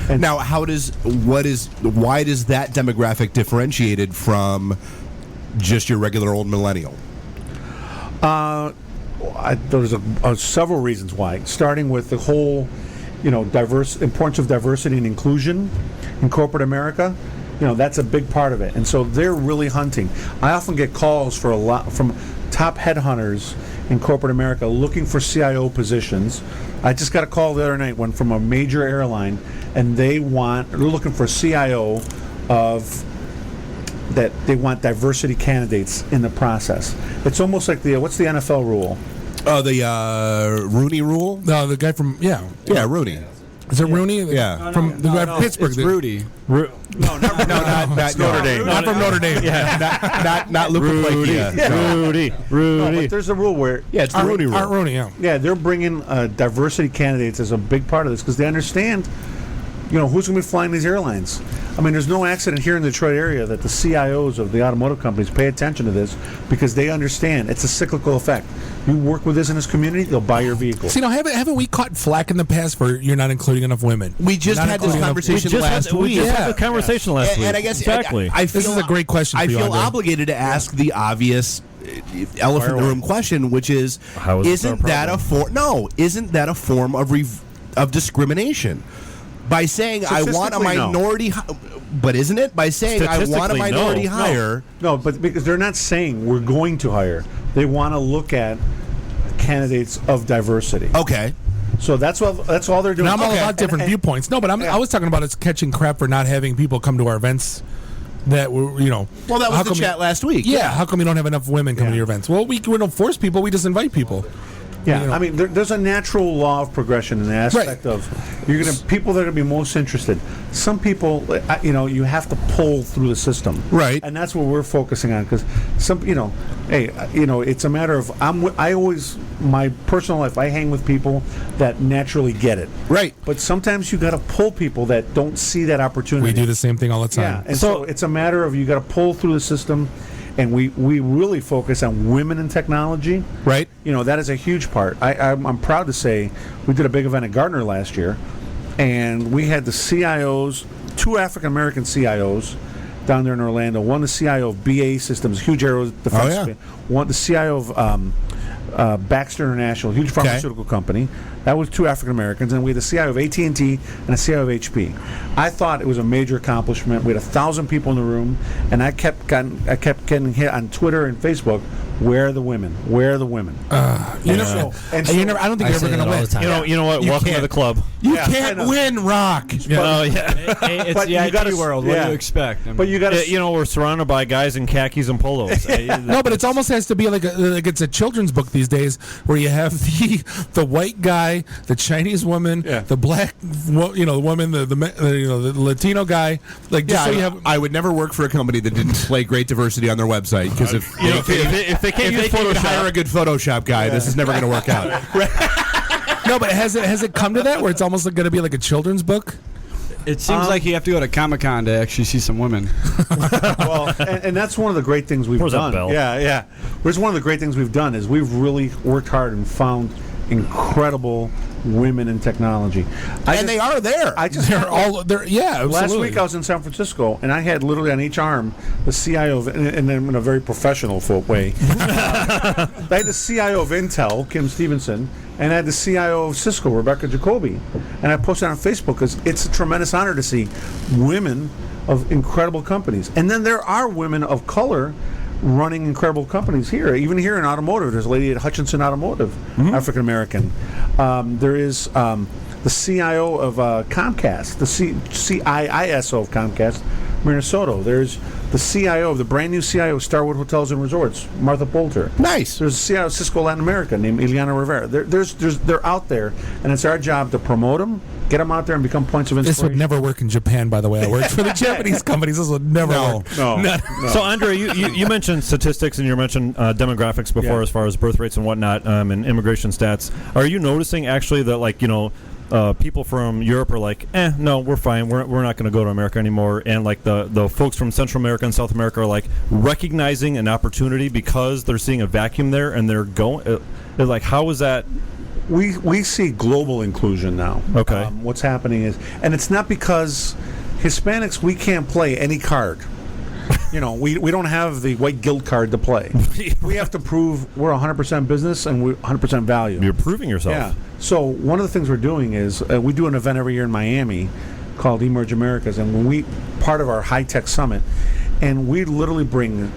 And now, why does that demographic differentiated from just your regular old millennial? There's several reasons why. Starting with the whole, importance of diversity and inclusion in corporate America. That's a big part of it, and so they're really hunting. I often get calls from top headhunters in corporate America looking for CIO positions. I just got a call the other night, one from a major airline, and they're looking for a CIO that they want diversity candidates in the process. It's almost like what's the NFL rule? Oh, the Rooney rule? No, the guy from Rooney. Is it Rooney? Yeah, from the guy from Pittsburgh. It's Rudy. No, not Notre Dame. Not from Notre Dame. Yeah, not Luca Rudy. No, but there's a rule where it's the Rooney rule. Art Rooney, yeah. Yeah, they're bringing diversity candidates as a big part of this because they understand, who's going to be flying these airlines. I mean, there's no accident here in the Detroit area that the CIOs of the automotive companies pay attention to this because they understand it's a cyclical effect. You work with this in this community, they'll buy your vehicle. See, haven't we caught flack in the past for you're not including enough women? We just had this conversation last week. We just had the conversation last week. And I guess exactly. I feel, this is a great question. I for you, feel Andre. obligated to ask the obvious elephant in the room question, which is, isn't that a form of discrimination? By saying I want a minority, but isn't it? By saying I want a minority hire. No, but because they're not saying we're going to hire. They want to look at candidates of diversity. Okay. So that's all they're doing. And I'm all about different viewpoints. No, but I was talking about us catching crap for not having people come to our events. That were, you know. Well, that was the chat last week. Yeah, how come you don't have enough women come to your events? Well, we don't force people. We just invite people. Yeah, You know. I mean, there's a natural law of progression in the aspect of people that are going to be most interested. Some people, you have to pull through the system, right? And that's what we're focusing on because it's a matter of my personal life. I hang with people that naturally get it, right? But sometimes you got to pull people that don't see that opportunity. We do the same thing all the time. Yeah, and so it's a matter of you got to pull through the system. And we really focus on women in technology. Right. That is a huge part. I'm proud to say we did a big event at Gartner last year, and we had the CIOs, 2 African-American CIOs down there in Orlando. One, the CIO of BAE Systems, huge aero defense. One, the CIO of Baxter International, huge pharmaceutical company. That was 2 African Americans, and we had the CIO of AT&T and a CIO of HP. I thought it was a major accomplishment. We had 1,000 people in the room, and I kept getting hit on Twitter and Facebook. Where are the women? Where are the women? I don't think you're ever going to win. You know what? Welcome to the club. You can't win, Rock. It's the IT world. What do you expect? But you got to. We're surrounded by guys in khakis and polos. No, but it almost has to be like it's a children's book these days, where you have the white guy, the Chinese woman, the black, the woman, the Latino guy. Like, just so you have. I would never work for a company that didn't display great diversity on their website because if they can't use Photoshop, hire a good Photoshop guy. This is never going to work out. No, but has it come to that where it's almost going to be like a children's book? It seems like you have to go to Comic-Con to actually see some women. Well, and that's one of the great things we've done. Bell? Yeah. Where's one of the great things we've done is we've really worked hard and found incredible women in technology. They are there. They're all there. Yeah, absolutely. Last week I was in San Francisco, and I had literally on each arm the CIO of, and in a very professional way. I had the CIO of Intel, Kim Stevenson, and I had the CIO of Cisco, Rebecca Jacoby. And I posted on Facebook because it's a tremendous honor to see women of incredible companies. And then there are women of color running incredible companies here. Even here in automotive, there's a lady at Hutchinson Automotive, African American. There is the CIO of Comcast, the CIISO of Comcast, Marina Soto. There's the CIO of the brand new CIO of Starwood Hotels and Resorts, Martha Poulter. Nice. There's a CIO of Cisco Latin America named Ileana Rivera. They're out there, and it's our job to promote them, get them out there, and become points of inspiration. This would never work in Japan, by the way. I worked for the Japanese companies. This would never work. No. So, Andre, you mentioned statistics and you mentioned demographics before, as far as birth rates and whatnot, and immigration stats. Are you noticing actually that, people from Europe are like, no, we're fine. We're not going to go to America anymore. And like the folks from Central America and South America are like recognizing an opportunity because they're seeing a vacuum there, and they're going. They're like, how is that? We see global inclusion now. Okay. What's happening is, and it's not because Hispanics, we can't play any card. We don't have the white guild card to play. We have to prove we're 100% business and we're 100% value. You're proving yourself. Yeah. So one of the things we're doing is we do an event every year in Miami called Emerge Americas, and when we part of our HITEC summit, and we literally bring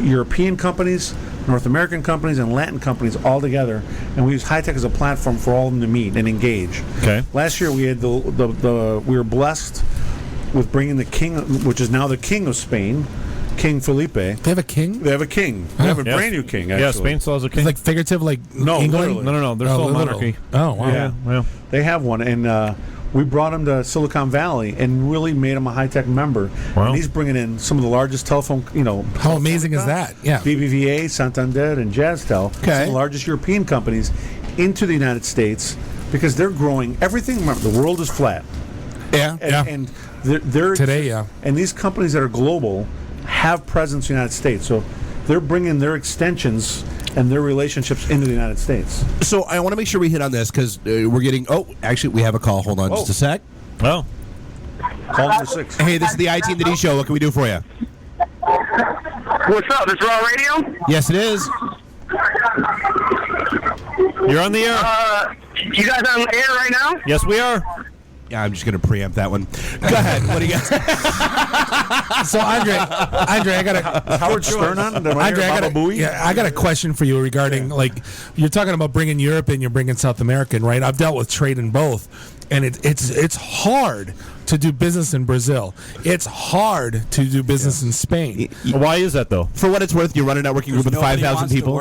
European companies, North American companies, and Latin companies all together, and we use HITEC as a platform for all of them to meet and engage. Okay. Last year we had we were blessed with bringing the king, which is now the king of Spain, King Felipe. They have a king? They have a king. They have a brand new king, actually. Yeah, Spain still has a king. It's like figurative, like England? Literally. No. They're still a monarchy. Oh, wow. Yeah. They have one, and we brought him to Silicon Valley and really made him a HITEC member. Wow. And he's bringing in some of the largest telephone, How amazing is that? Yeah. BBVA, Santander, and Jazztel, some of the largest European companies, into the United States because they're growing. Everything, remember, the world is flat. Yeah. And they're today, yeah. And these companies that are global have presence in the United States. So they're bringing their extensions and their relationships into the United States. So I want to make sure we hit on this because we're getting... Oh, actually, we have a call. Hold on just a sec. Oh. Call number 6. Hey, this is the IT and the D show. What can we do for you? What's up? It's Raw Radio? Yes, it is. You're on the air. You guys on the air right now? Yes, we are. Yeah, I'm just going to preempt that one. Go ahead. What do you got? So Andre, I got a Howard Stern on. Andre, I got a question for you regarding like you're talking about bringing Europe in, you're bringing South American, right? I've dealt with trade in both, and it's hard to do business in Brazil. It's hard to do business in Spain. Why is that though? For what it's worth, you run a networking group with 5,000 people.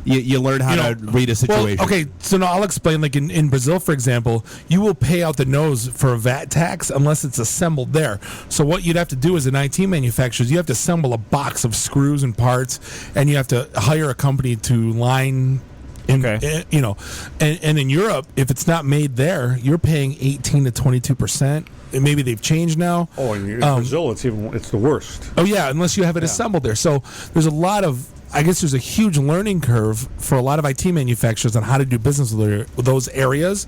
You learn how to read a situation. Well, okay, so now I'll explain. Like in Brazil, for example, you will pay out the nose for a VAT tax unless it's assembled there. So what you'd have to do as an IT manufacturer is you have to assemble a box of screws and parts, and you have to hire a company to line. And in Europe, if it's not made there, you're paying 18 to 22%. And maybe they've changed now. Oh, in Brazil, it's the worst. Oh yeah, unless you have it assembled there. So there's a lot of, I guess there's a huge learning curve for a lot of IT manufacturers on how to do business with those areas.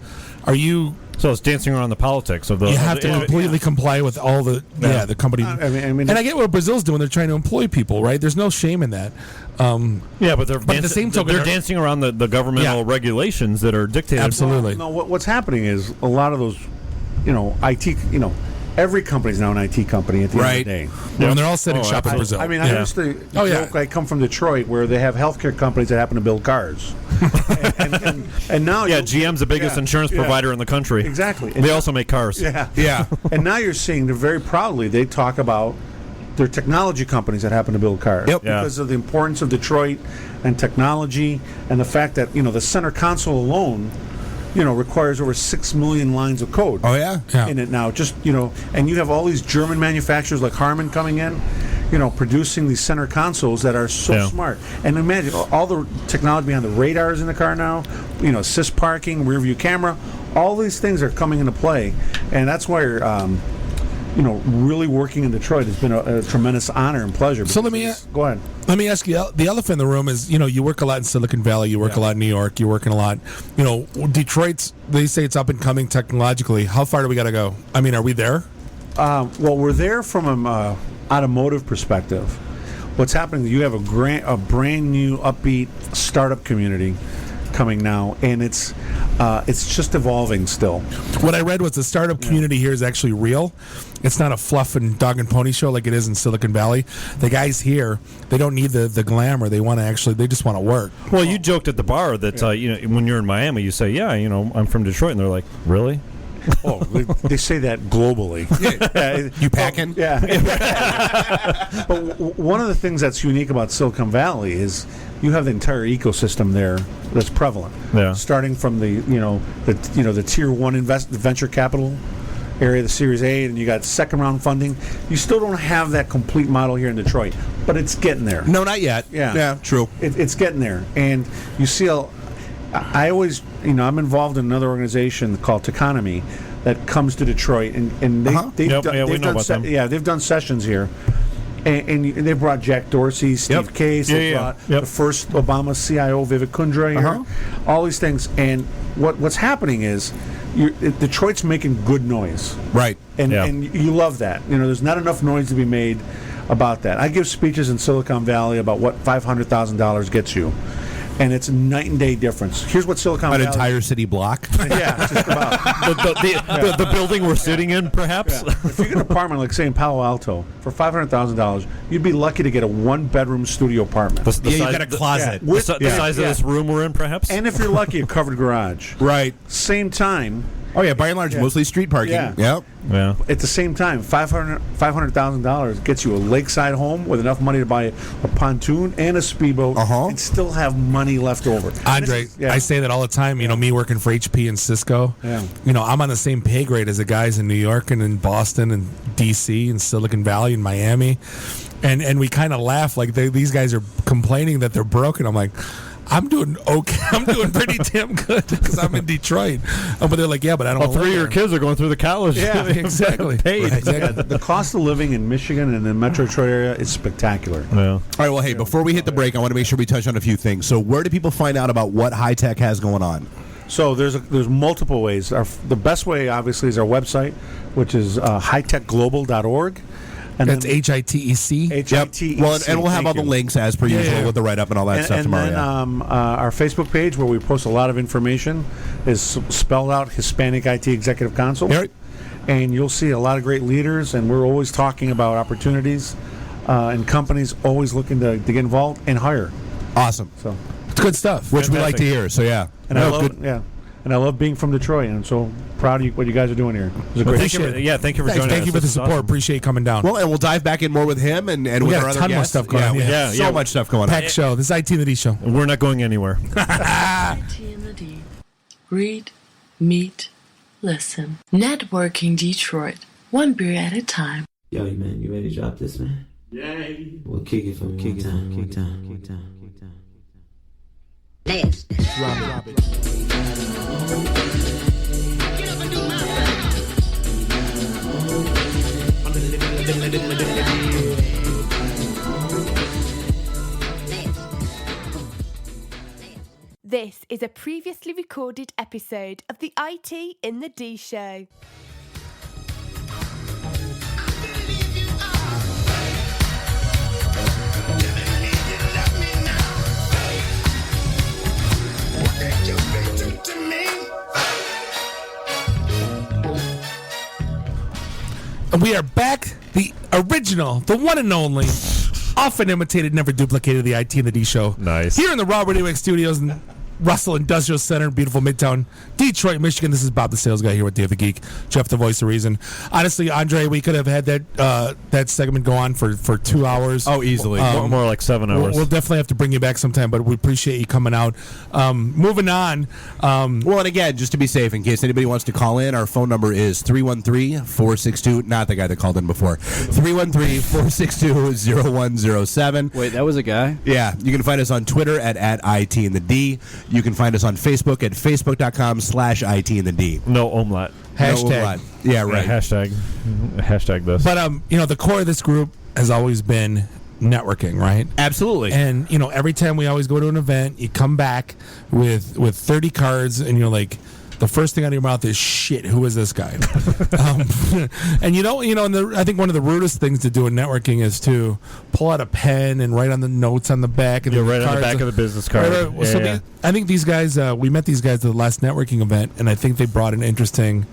So it's dancing around the politics of those. You have to completely comply with all the the company. And I get what Brazil's doing. They're trying to employ people, right? There's no shame in that. But at the same token, they're dancing around the governmental regulations that are dictated. Absolutely. No, what's happening is a lot of those, IT, every company's now an IT company at the end of the day. Well, and they're all setting shop in Brazil. I mean, I used to joke, I come from Detroit, where they have healthcare companies that happen to build cars. and now... GM's the biggest insurance provider in the country. Exactly. They also make cars. Yeah. And now you're seeing, they're very proudly, they talk about their technology companies that happen to build cars. Because of the importance of Detroit and technology and the fact that, the center console alone... requires over 6 million lines of code. Oh, yeah? In it now. Just, and you have all these German manufacturers like Harman coming in, producing these center consoles that are so smart. And imagine all the technology behind the radars in the car now, assist parking, rear view camera, all these things are coming into play. And that's why really working in Detroit has been a tremendous honor and pleasure. So go ahead. Let me ask you, the elephant in the room is, you work a lot in Silicon Valley, you work a lot in New York, you're working a lot. Detroit's, they say it's up and coming technologically. How far do we got to go? I mean, are we there? Well, we're there from an automotive perspective. What's happening, you have a brand new, upbeat startup community coming now, and it's just evolving still. What I read was the startup community here is actually real. It's not a fluff and dog and pony show like it is in Silicon Valley. The guys here, they don't need the glamour. They want to they just want to work. Well, you joked at the bar that when you're in Miami, you say, I'm from Detroit, and they're like, really? Oh, they say that globally. You packing? Yeah. But one of the things that's unique about Silicon Valley is you have the entire ecosystem there that's prevalent. Yeah. Starting from the tier one venture capital area, the Series A, and you got second round funding. You still don't have that complete model here in Detroit, but it's getting there. No, not yet. Yeah, true. It's getting there, and you see. I always, I'm involved in another organization called Teconomy that comes to Detroit, and they've done sessions here, and they brought Jack Dorsey, Steve Case, they brought the first Obama CIO, Vivek Kundra here, all these things, and what's happening is Detroit's making good noise, right? And you love that. There's not enough noise to be made about that. I give speeches in Silicon Valley about what $500,000 gets you. And it's a night and day difference. Here's what Silicon Valley... An entire city block? Yeah, just about. the building we're sitting in, perhaps? Yeah. If you get an apartment, like, say, in Palo Alto, for $500,000, you'd be lucky to get a one-bedroom studio apartment. You got a closet. The size of this room we're in, perhaps? And if you're lucky, a covered garage. Right. Same time... Oh, yeah, by and large, mostly street parking. Yeah. Yep. Yeah. At the same time, $500,000 gets you a lakeside home with enough money to buy a pontoon and a speedboat and still have money left over. Andre, I say that all the time. Me working for HP and Cisco. Yeah. I'm on the same pay grade as the guys in New York and in Boston and DC and Silicon Valley and Miami. And we kind of laugh like these guys are complaining that they're broke. And I'm like... I'm doing okay. I'm doing pretty damn good because I'm in Detroit. But they're like, but I don't. Well, 3 of your kids are going through the college. Yeah, exactly. Exactly. The cost of living in Michigan and the Metro Detroit area is spectacular. Yeah. All right. Well, hey, before we hit the break, I want to make sure we touch on a few things. So, where do people find out about what HITEC has going on? So there's multiple ways. The best way, obviously, is our website, which is hitecglobal.org. And that's HITEC. HITEC. Well, and we'll have all the links as per usual with the write up and all that stuff tomorrow. And then our Facebook page, where we post a lot of information, is spelled out Hispanic IT Executive Council. Right. and you'll see a lot of great leaders, and we're always talking about opportunities, and companies always looking to get involved and hire. Awesome. So it's good stuff, which we like to hear. So yeah, and I love being from Detroit, and I'm so proud of what you guys are doing here. It was a great Thank you for joining Thank you for the support. Awesome. Appreciate you coming down. Well, and we'll dive back in more with him and we with got our a other ton more guests. stuff going on. Yeah, so much stuff going on. Packed show. This is IT and the D show. We're not going anywhere. IT and the D. Read, meet, listen. Networking Detroit. One beer at a time. Yo, man, you ready to drop this, man? Yay. Well, kick it for me. Kick it one time. Dance. Drop it. This is a previously recorded episode of the IT in the D show. And we are back, the original, the one and only, often imitated, never duplicated, the IT and the D show. Nice. Here in the Raw Radio X studios in Russell Industrial Center, beautiful Midtown, Detroit, Michigan. This is Bob the Sales Guy here with Dave the Geek, Jeff the Voice of Reason. Honestly, Andre, we could have had that segment go on for 2 hours. Oh, easily. More like 7 hours. We'll definitely have to bring you back sometime, but we appreciate you coming out. Moving on. Well, and again, just to be safe, in case anybody wants to call in, our phone number is 313-462, not the guy that called in before, 313-462-0107. Wait, that was a guy? Yeah. You can find us on Twitter at IT and the D. You can find us on Facebook at facebook.com/IT and the D. No omelet. Hashtag. No omelet. Yeah, right. Hashtag this. But the core of this group has always been networking, right? Absolutely. And every time we always go to an event, you come back with 30 cards, and you're like, the first thing out of your mouth is, shit, who is this guy? And I think one of the rudest things to do in networking is to pull out a pen and write on the notes on the back. And right on the back of the business card. I think these guys, we met these guys at the last networking event, and I think they brought an interesting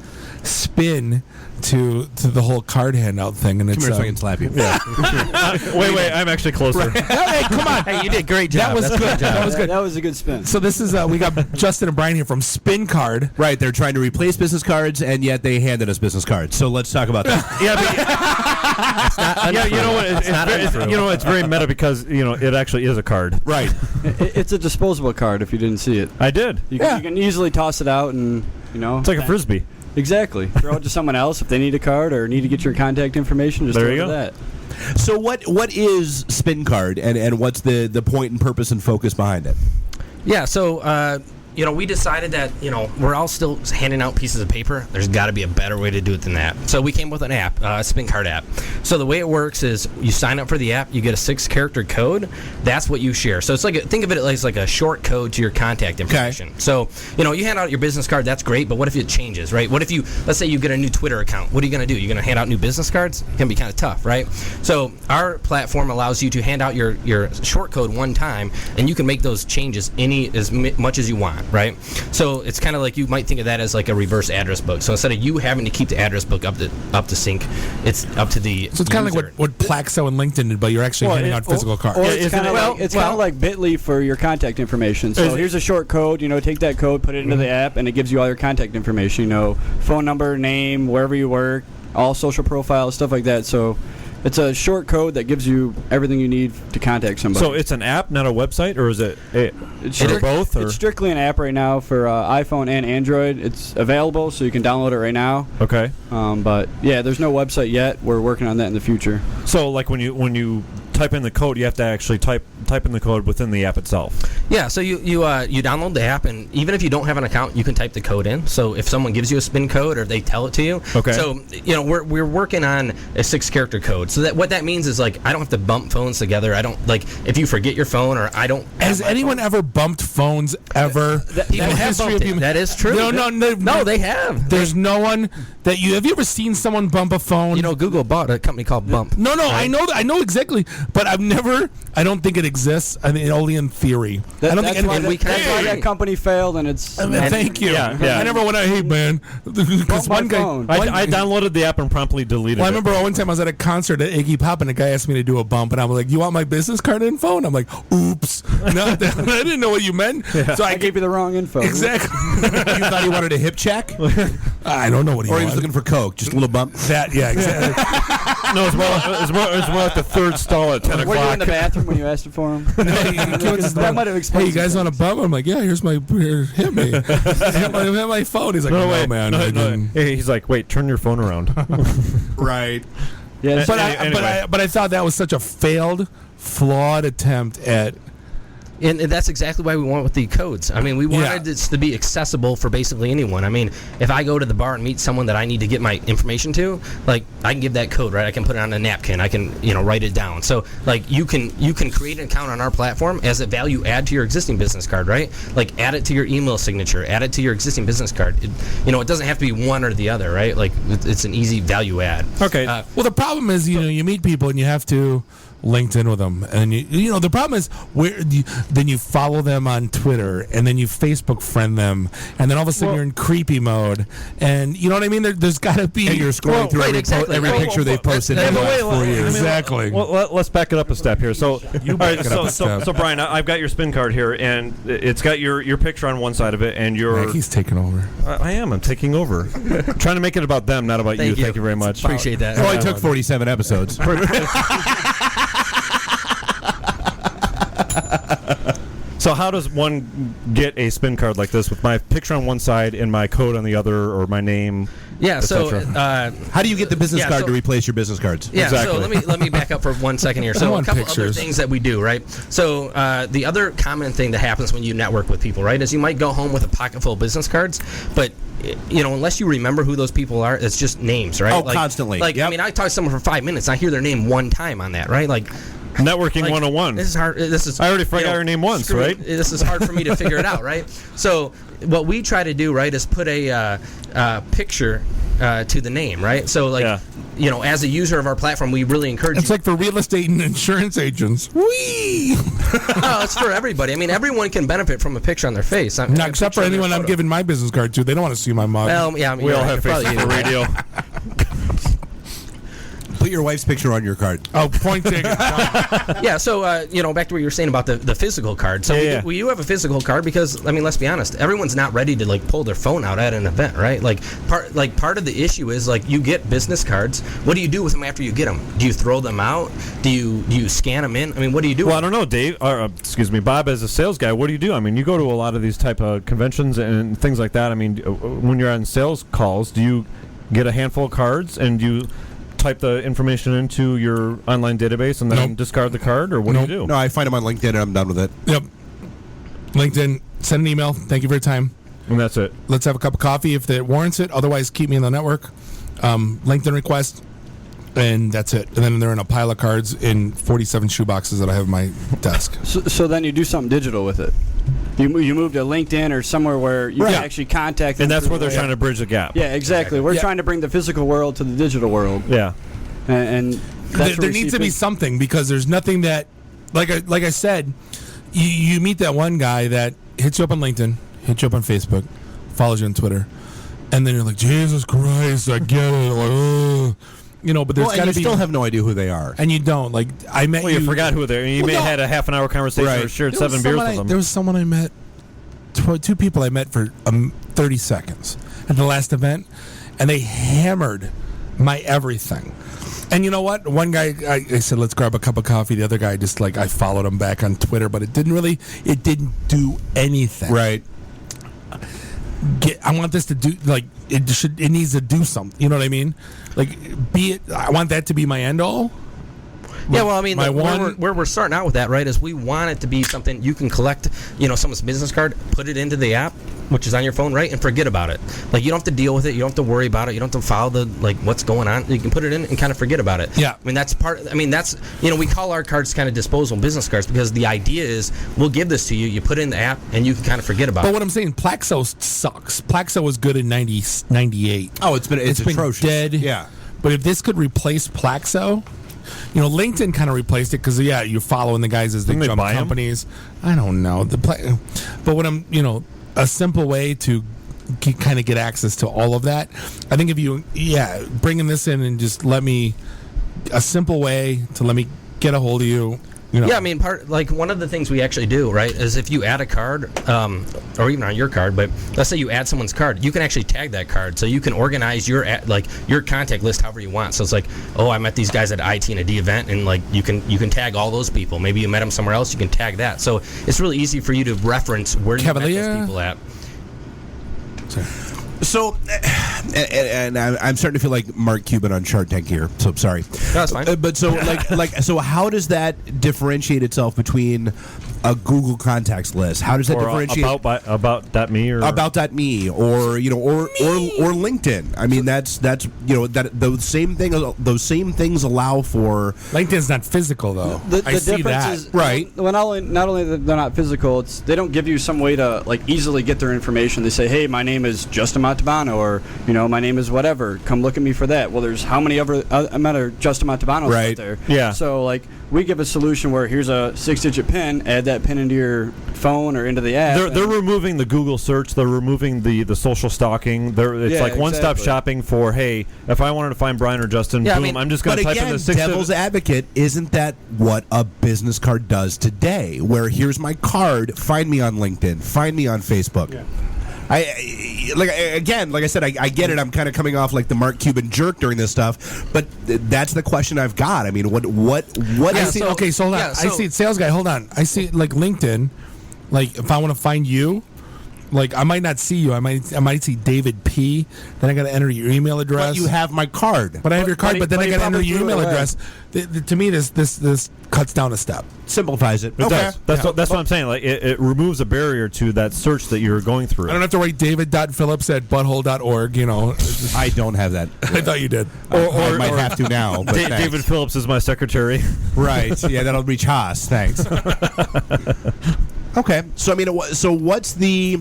spin to the whole card handout thing. And Come here so I can slap you. Yeah. Wait, I'm actually closer. Hey, come on. Hey, you did a great job. That was good. That was good. That was a good spin. So this is we got Justin and Brian here from Spincard. Right, they're trying to replace business cards, and yet they handed us business cards. So let's talk about that. You know what? It's very meta because it actually is a card. Right. It's a disposable card. If you didn't see it, I did. You can easily toss it out, and it's like a frisbee. Exactly. Throw it to someone else if they need a card or need to get your contact information. Just there throw you it go. that. So what is Spincard, and what's the point and purpose and focus behind it? Yeah, so we decided that we're all still handing out pieces of paper. There's got to be a better way to do it than that. So we came with an app, a Spincard app. So the way it works is you sign up for the app, you get a 6-character code. That's what you share. So it's think of it as like a short code to your contact information. Okay. So you hand out your business card. That's great. But what if it changes, right? What if let's say you get a new Twitter account? What are you going to do? You're going to hand out new business cards? It can be kind of tough, right? So our platform allows you to hand out your short code one time, and you can make those changes as much as you want. Right, so it's kind of like you might think of that as like a reverse address book. So instead of you having to keep the address book up to sync, it's up to the. So it's kind of like what Plaxo and LinkedIn did, but you're actually handing out physical cards. Or it's kind of like Bitly for your contact information. So here's a short code. Take that code, put it into the app, and it gives you all your contact information. Phone number, name, wherever you work, all social profiles, stuff like that. So. It's a short code that gives you everything you need to contact somebody. So it's an app, not a website, or is it both? Or? It's strictly an app right now for iPhone and Android. It's available, so you can download it right now. Okay. But yeah, there's no website yet. We're working on that in the future. So like when you type in the code, you have to actually type in the code within the app itself. Yeah, so you download the app, and even if you don't have an account, you can type the code in. So if someone gives you a spin code or if they tell it to you, okay. So we're working on a 6-character code. So that what that means is like I don't have to bump phones together. I don't if you forget your phone or I don't. Has anyone ever bumped phones ever? People have bumped it. That is true. No, they have. There's no one that you have you ever seen someone bump a phone? Google bought a company called Bump. No, right? I know exactly, but I don't think it exists. I mean, only in theory. I don't think That's why anybody. that company failed, and it's. Thank you. Yeah. I never went out. Hey man, because one guy. I downloaded the app and promptly deleted Well, I it. remember one time I was at a concert at Iggy Pop, and a guy asked me to do a bump, and I was like, "You want my business card info?" And I'm like, "Oops, no, I didn't know what you meant." Yeah. So I gave you the wrong info. Exactly. You thought he wanted a hip check? I don't know what he Or wanted. he was looking for coke, just a little bump. Yeah, exactly. No, it's more like the third stall at 10 o'clock. Were you in the bathroom when you asked him for him? That might have explained. Hey, you guys want a bump? I'm like, yeah. Hit me. hit my phone. He's like, no, man. I didn't. Hey, he's like, wait, turn your phone around. Right. Yeah. But I thought that was such a failed, flawed attempt at. And that's exactly why we went with the codes. I mean, we wanted this to be accessible for basically anyone. I mean, if I go to the bar and meet someone that I need to get my information to, like, I can give that code, right? I can put it on a napkin. I can, write it down. So, like, you can create an account on our platform as a value add to your existing business card, right? Like, add it to your email signature, add it to your existing business card. It doesn't have to be one or the other, right? Like, it's an easy value add. Okay. Well, the problem is, you meet people and you have to LinkedIn with them, and the problem is then you follow them on Twitter, and then you Facebook friend them, and then all of a sudden you're in creepy mode, and you know what I mean. There's got to be. And you're scrolling through every picture they've posted in the last 4 years. Exactly. Well, let's back it up a step here. So, so Brian, I've got your spin card here, and it's got your picture on one side of it, and your. He's taking over. I'm taking over. Trying to make it about them, not about you. Thank you very much. Appreciate that. It only took 47 episodes. So how does one get a spin card like this with my picture on one side and my code on the other, or my name? Yeah. So how do you get the business card to replace your business cards? Yeah. Exactly. So let me back up for 1 second here. So a couple other things that we do, right? So the other common thing that happens when you network with people, right, is you might go home with a pocket full of business cards, but unless you remember who those people are, it's just names, right? Oh, constantly. Like, I mean, I talk to someone for 5 minutes, I hear their name one time on that, right? Like. Networking 101. This is hard. I already forgot her name once, right? This is hard for me to figure it out, right? So what we try to do, right, is put a picture to the name, right? So as a user of our platform, we really encourage. It's like for real estate and insurance agents. Whee! No, it's for everybody. I mean, everyone can benefit from a picture on their face. Not except for anyone I'm giving my business card to. They don't want to see my mug. Well, yeah, I mean, we all have faces for radio. Put your wife's picture on your card. Oh, point taken. Yeah, so back to what you were saying about the physical card. So we do have a physical card because, I mean, let's be honest, everyone's not ready to pull their phone out at an event, right? Part of the issue is you get business cards. What do you do with them after you get them? Do you throw them out? Do you scan them in? I mean, what do you do? Well, I don't know, Dave. Bob, as a sales guy, what do you do? I mean, you go to a lot of these type of conventions and things like that. I mean, when you're on sales calls, do you get a handful of cards and you type the information into your online database and then discard the card, or what do you do? No, I find them on LinkedIn and I'm done with it. Yep. LinkedIn, send an email. Thank you for your time. And that's it. Let's have a cup of coffee if it warrants it. Otherwise, keep me in the network. LinkedIn request, and that's it. And then they're in a pile of cards in 47 shoeboxes that I have on my desk. So then you do something digital with it. You move to LinkedIn or somewhere where you can actually contact them. And that's where they're trying to bridge the gap. Yeah, exactly. We're trying to bring the physical world to the digital world. Yeah. And that's there needs to be something, because there's nothing that, like I said, you meet that one guy that hits you up on LinkedIn, hits you up on Facebook, follows you on Twitter, and then you're like, Jesus Christ, I get it. But there's got to be. You still have no idea who they are, and you don't. I met. Well, you forgot who they are. You may have had a half an hour conversation or shared 7 beers with them. There was someone I met, two people I met for 30 seconds at the last event, and they hammered my everything. And you know what? One guy, I said, let's grab a cup of coffee. The other guy, just I followed him back on Twitter, but it didn't do anything. Right. I want this to do, it needs to do something. You know what I mean? I want that to be my end all. Yeah, well, I mean, where we're starting out with that, right, is we want it to be something you can collect, someone's business card, put it into the app, which is on your phone, right, and forget about it. You don't have to deal with it. You don't have to worry about it. You don't have to follow what's going on. You can put it in and kind of forget about it. Yeah. I mean, that's we call our cards kind of disposable business cards because the idea is we'll give this to you, you put it in the app, and you can kind of forget about it. But what I'm saying, Plaxo sucks. Plaxo was good in 98. Oh, it's been atrocious. Dead. Yeah. But if this could replace Plaxo, LinkedIn kind of replaced it because you're following the guys as they jump companies. I don't know but what I'm a simple way to kind of get access to all of that. I think if you bringing this in and just a simple way to let me get a hold of you. Yeah, I mean, one of the things we actually do, right, is if you add a card, or even on your card, but let's say you add someone's card, you can actually tag that card, so you can organize your contact list however you want. So it's like, I met these guys at IT and a D event, and you can tag all those people. Maybe you met them somewhere else, you can tag that. So it's really easy for you to reference where you met those people at. Sorry. So, and I'm starting to feel like Mark Cuban on Shark Tank here. So I'm sorry. That's fine. But so, so how does that differentiate itself between a Google contacts list? How does that differentiate about.me or about.me or LinkedIn? I mean, that's those same things allow for. LinkedIn's not physical though. The see that. is right. Well, not only that they're not physical, they don't give you some way to easily get their information. They say, hey, my name is Justin Montalbano, or my name is whatever. Come look at me for that. Well, there's how many other Justin Montalbanos out there? Yeah. So we give a solution where here's a 6-digit PIN. Add that PIN into your phone or into the app. They're removing the Google search. They're removing the social stalking. It's one-stop shopping for, hey, if I wanted to find Brian or Justin, boom, I'm just going to type in the 6. Devil's advocate, isn't that what a business card does today? Where here's my card, find me on LinkedIn, find me on Facebook. Yeah. Like I said, I get it. I'm kind of coming off like the Mark Cuban jerk during this stuff, but that's the question I've got. I mean, what? I see. Okay, so hold on. I see sales guy. Hold on. I see LinkedIn. If I want to find you, I might not see you. I might see David P. Then I got to enter your email address. But you have my card. But I have your card. But then I got to enter your email address. To me, this cuts down a step. Simplifies it. It does. That's what I'm saying. It removes a barrier to that search that you're going through. I don't have to write david.phillips@butthole.org. I don't have that. I thought you did. I might have to now. But David Phillips is my secretary. Right. Yeah, that'll reach Haas. Thanks. Okay. So what's the?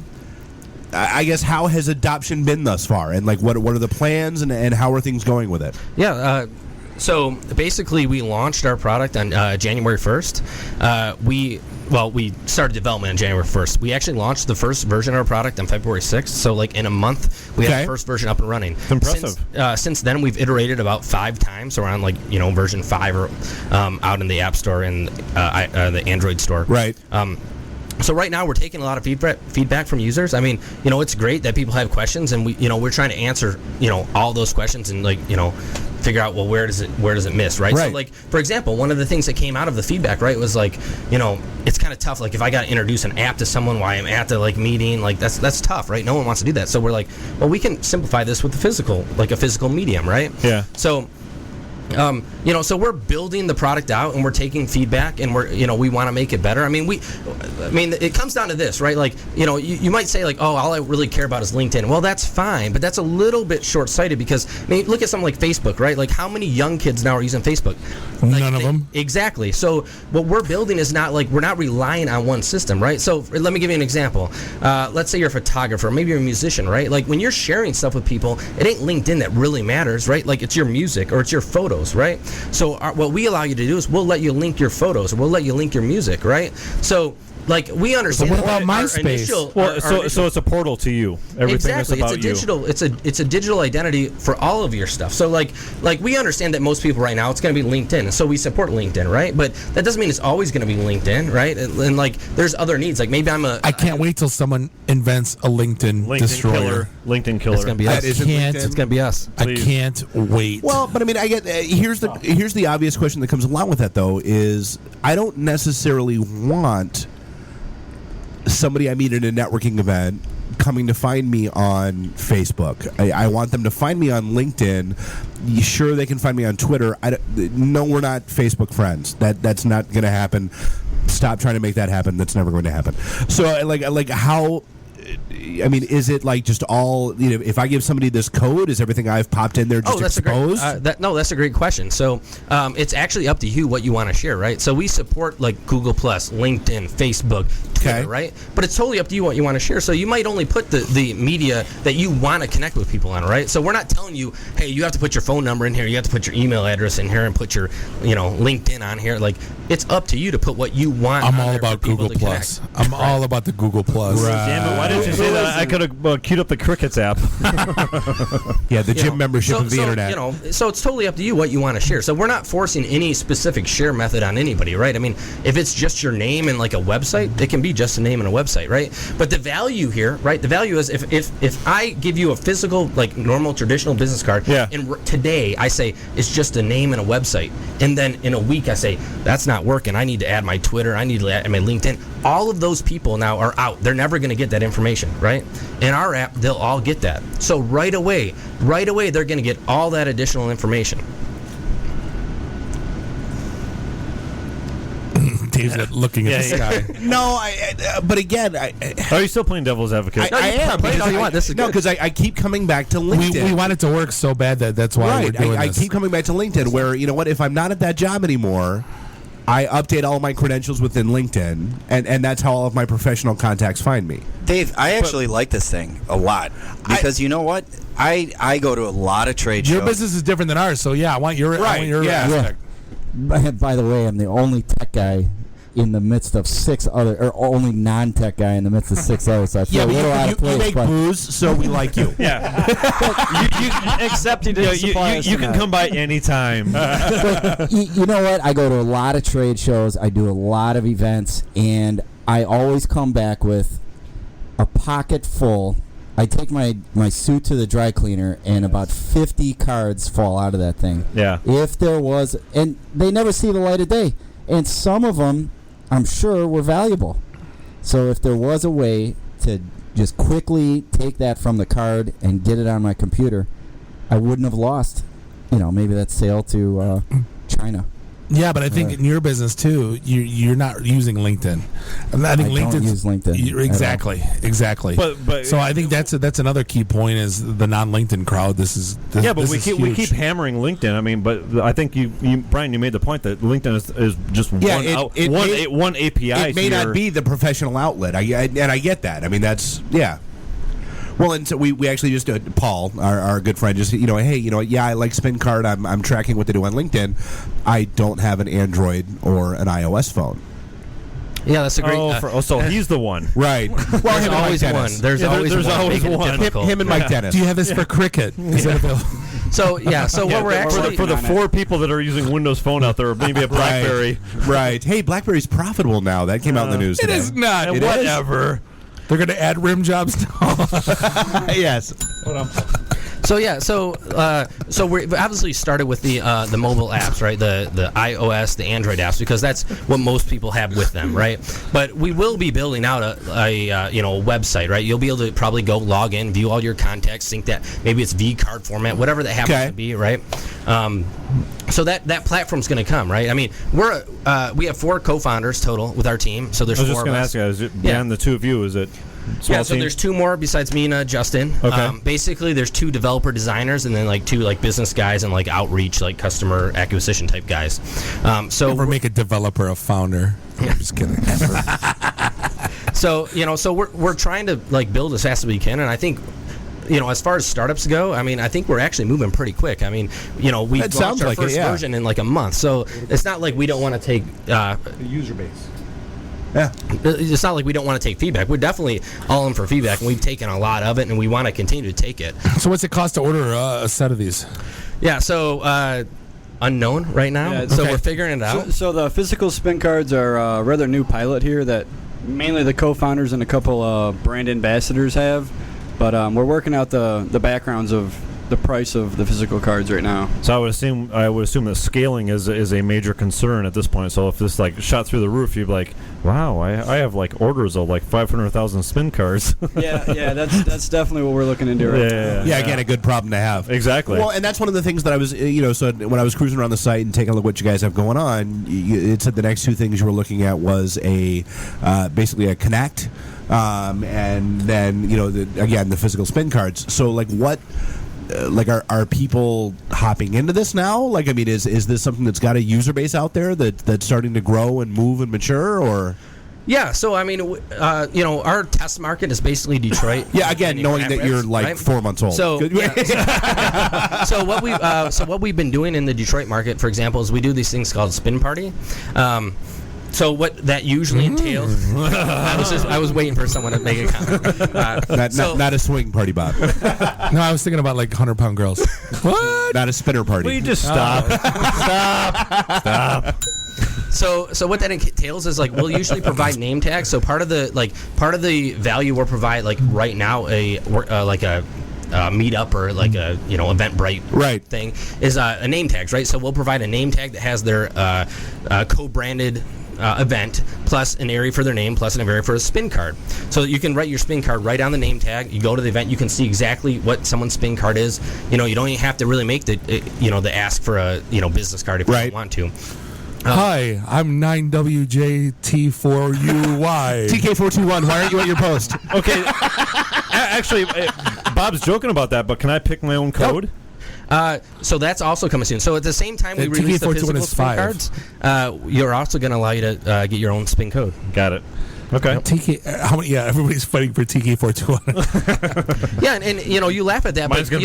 I guess how has adoption been thus far, and what are the plans, and how are things going with it? Yeah. So basically, we launched our product on January 1st. We started development on January 1st. We actually launched the first version of our product on February 6th. So in a month, we had the first version up and running. It's impressive. Since then, we've iterated about 5 times. So around version 5 or out in the App Store and the Android store. Right. So right now we're taking a lot of feedback from users. I mean, it's great that people have questions, and we're trying to answer all those questions and figure out where does it miss, right? So for example, one of the things that came out of the feedback, right, was it's kind of tough. If I got to introduce an app to someone while I'm at the meeting, that's tough, right? No one wants to do that. So we're we can simplify this with a physical medium, right? Yeah. So. So we're building the product out, and we're taking feedback, and we want to make it better. I mean, it comes down to this, right? You might say all I really care about is LinkedIn. Well, that's fine, but that's a little bit short-sighted because look at something like Facebook, right? How many young kids now are using Facebook? None of them. Exactly. So what we're building is not we're not relying on one system, right? So let me give you an example. Let's say you're a photographer, maybe you're a musician, right? When you're sharing stuff with people, it ain't LinkedIn that really matters, right? It's your music or it's your photos. Right? So what we allow you to do is we'll let you link your photos, or we'll let you link your music, right? So we understand. So what about MySpace? So it's a portal to you. Everything is about you. It's a digital identity for all of your stuff. So we understand that most people right now it's going to be LinkedIn, and so we support LinkedIn, right? But that doesn't mean it's always going to be LinkedIn, right? And there's other needs. Maybe I can't wait till someone invents a LinkedIn destroyer. LinkedIn killer. It's going to be us. It's going to be us. Please. I can't wait. Well, but I get here's the obvious question that comes along with that though is I don't necessarily want somebody I meet at a networking event coming to find me on Facebook. I want them to find me on LinkedIn. Sure, they can find me on Twitter. No, we're not Facebook friends. That's not going to happen. Stop trying to make that happen. That's never going to happen. So, how I mean, is it like just all, if I give somebody this code, is everything I've popped in there just exposed? That's a great question. So it's actually up to you what you want to share, right? So we support like Google Plus, LinkedIn, Facebook, Twitter, right? But it's totally up to you what you want to share. So you might only put the media that you want to connect with people on, right? So we're not telling you, hey, you have to put your phone number in here, you have to put your email address in here, and put your LinkedIn on here. Like, it's up to you to put what you want. I'm all about Google Plus. I'm all about the Google Plus. Right. Damn it! Why didn't you say that? I could have queued up the Crickets app. Yeah, the gym membership of the internet. So it's totally up to you what you want to share. So we're not forcing any specific share method on anybody, right? I mean, if it's just your name and like a website, it can be just a name and a website, right? But the value here, right? The value is if I give you a physical, like normal traditional business card, and today I say it's just a name and a website, and then in a week I say that's not working. I need to add my Twitter. I need to add my LinkedIn. All of those people now are out. They're never going to get that information, right? In our app, they'll all get that. So right away, they're going to get all that additional information. Dave's looking at the sky. No, but again, are you still playing devil's advocate? I am. Play it all you want. This is good. Because I keep coming back to LinkedIn. We want it to work so bad that's why we're doing this. I keep coming back to LinkedIn where, you know what, if I'm not at that job anymore, I update all my credentials within LinkedIn, and that's how all of my professional contacts find me. Dave, I actually like this thing a lot because you know what? I go to a lot of trade shows. Your business is different than ours, so I want your aspect. By the way, I'm the only tech guy in the midst of only non-tech guy in the midst of 6 others. So I feel a little out of place. You make booze, so we like you. Yeah. Except he didn't supply us you can come by anytime. You know what? I go to a lot of trade shows. I do a lot of events, and I always come back with a pocket full. I take my suit to the dry cleaner, and about 50 cards fall out of that thing. Yeah. If there was, and they never see the light of day. And some of them, I'm sure, were valuable. So if there was a way to just quickly take that from the card and get it on my computer, I wouldn't have lost, maybe that sale to China. Yeah, but I think in your business too, you're not using LinkedIn. I think don't use LinkedIn. Exactly. But so I think that's another key point is the non-LinkedIn crowd. But we keep hammering LinkedIn. I mean, but I think you Brian, you made the point that LinkedIn is just one API. It may not be the professional outlet, and I get that. I mean, that's Well, and so we actually just Paul, our good friend, just hey, I like Spincard. I'm tracking what they do on LinkedIn. I don't have an Android or an iOS phone. Yeah, that's a great. So he's the one, right? Well, there's always one. There's always one. Him and Mike Dennis. Do you have this for cricket? Is that available? So what we're actually for the 4 people that are using Windows Phone out there, or maybe a BlackBerry. Right. Hey, BlackBerry's profitable now. That came out in the news today. It is not. Whatever. They're going to add rim jobs now. Yes. So we obviously started with the mobile apps, right? The iOS, the Android apps, because that's what most people have with them, right? But we will be building out a website, right? You'll be able to probably go log in, view all your contacts, sync that. Maybe it's V-card format, whatever that happens to be, right? So that platform's going to come, right? I mean, we have 4 co-founders total with our team. So there's 4 of us. I was just going to ask you, is it beyond the 2 of you? Is it? So there's 2 more besides me and Justin. Okay. Basically, there's 2 developer designers and then 2 business guys and outreach, customer acquisition type guys. Never make a developer a founder. I'm just kidding. So we're trying to build as fast as we can, and I think. As far as startups go, I mean, I think we're actually moving pretty quick. I mean, we launched our first version in a month, so it's not like we don't want to take the user base. Yeah, it's not like we don't want to take feedback. We're definitely all in for feedback, and we've taken a lot of it, and we want to continue to take it. So, what's it cost to order a set of these? Yeah, so unknown right now. Yeah, so we're figuring it out. So the physical spin cards are a rather new pilot here that mainly the co-founders and a couple brand ambassadors have. But we're working out the backgrounds of the price of the physical cards right now. So I would assume that scaling is a major concern at this point. So if this shot through the roof, you'd be like, wow, I have orders of 500,000 spin cards. yeah, that's definitely what we're looking into right now. Yeah, again, a good problem to have. Exactly. Well, and that's one of the things that I was, so when I was cruising around the site and taking a look at what you guys have going on, it said the next 2 things you were looking at was basically a Connect. and then the physical spin cards. So like what? Are people hopping into this now? Like, I mean, is this something that's got a user base out there that's starting to grow and move and mature, or? Yeah, so I mean, our test market is basically Detroit. Yeah, again, knowing that you're like right? 4 months old. So, so what we've been doing in the Detroit market, for example, is we do these things called Spin Party. So what that usually entails, I was waiting for someone to make a comment. Not a swing party, Bob. No, I was thinking about like 100-pound girls. What? Not a spinner party. We just stop. Stop. So what that entails is like we'll usually provide name tags. So part of the value we'll provide like right now a meetup or like a Eventbrite thing is a name tags, right? So we'll provide a name tag that has their co-branded event plus an area for their name plus an area for a spin card, so that you can write your spin card right on the name tag. You go to the event, you can see exactly what someone's spin card is. You don't even have to really make the ask for a business card if you don't want to. Hi, I'm 9WJT4UY. TK421, why aren't you at your post? Okay. Actually, Bob's joking about that, but can I pick my own code? So that's also coming soon. So at the same time we release the physical spin cards, you're also going to allow you to get your own spin code. Got it. Okay. How many? Yeah, everybody's fighting for TK421. Yeah, and you laugh at that, Mine's but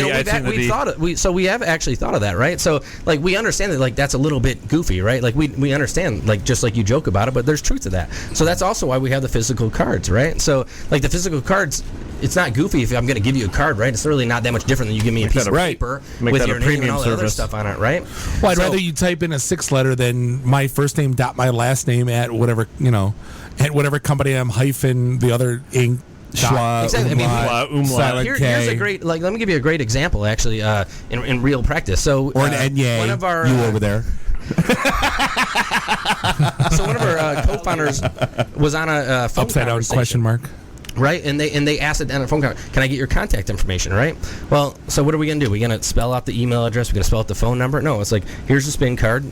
we have actually thought of that, right? So like we understand that like that's a little bit goofy, right? Like we understand like just like you joke about it, but there's truth to that. So that's also why we have the physical cards, right? So like the physical cards, it's not goofy if I'm going to give you a card, right? It's really not that much different than you give me a piece of paper with your name and all the other stuff on it, right? Well, I'd rather you type in a 6-letter than my first name dot my last name at whatever at whatever company I'm hyphen the other ink. Exactly. Here's a great let me give you a great example actually in real practice. So or an Enye, one of our you over there. So one of our co-founders was on a phone upside down question mark. Right, and they asked it on a phone call, can I get your contact information, right? Well, so what are we going to do? We're going to spell out the email address? We're going to spell out the phone number? No, it's like, here's the spin card,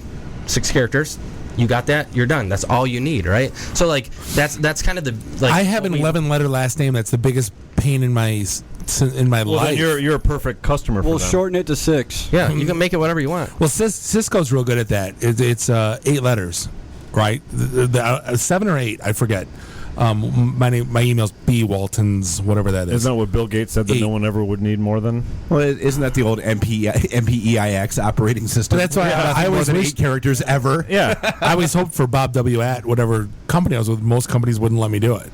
6 characters. You got that? You're done. That's all you need, right? So, like, that's kind of the... Like, I have an 11-letter last name that's the biggest pain in my life. Then you're a perfect customer for them. We'll shorten it to 6. Yeah, you can make it whatever you want. Well, Cisco's real good at that. It's 8 letters, right? 7 or 8, I forget. My email's B Waltons, whatever that is. Isn't that what Bill Gates said that no one ever would need more than? Well, isn't that the old MPEIX operating system? But that's why I always wish 8 characters ever. Yeah, I always hoped for Bob W at whatever company I was with. Most companies wouldn't let me do it.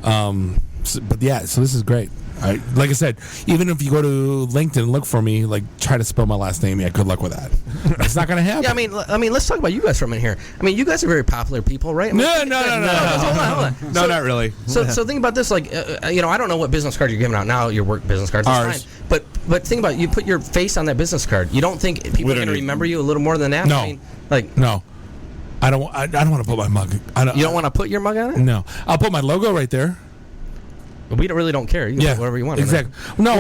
But yeah, so this is great. Like I said, even if you go to LinkedIn and look for me, like try to spell my last name, good luck with that. It's not going to happen. Yeah, I mean, let's talk about you guys for a minute here. I mean, you guys are very popular people, right? I mean, no. Hold on. No, not really. So think about this. Like, I don't know what business card you're giving out now. Your work business cards. Ours. Fine. But think about it. You put your face on that business card. You don't think people are going to remember you a little more than that? No. I mean, no. I don't want to put my mug. You don't want to put your mug on it? No. I'll put my logo right there. We really don't care. You can put whatever you want. Exactly. No,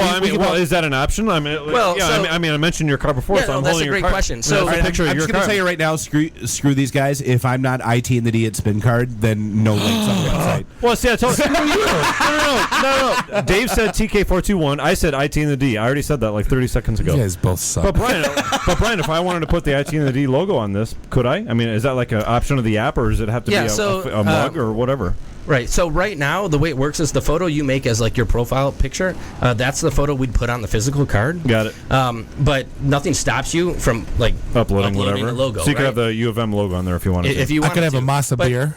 is that an option? I mean, I mentioned your car before, so I'm that's holding a great your car. question. So I'm just going to tell you right now, screw these guys. If I'm not IT and the D at Spincard, then no links on the website. Well, see, I told you. No. Dave said TK421. I said IT and the D. I already said that like 30 seconds ago. You guys both suck. But Brian, if I wanted to put the IT and the D logo on this, could I? I mean, is that like an option of the app, or does it have to be a mug or whatever? Right. So right now, the way it works is the photo you make as like your profile picture. That's the photo we'd put on the physical card. Got it. But nothing stops you from like uploading whatever the logo. So you could have the U of M logo on there if you wanted. If you I could have a Masa beer.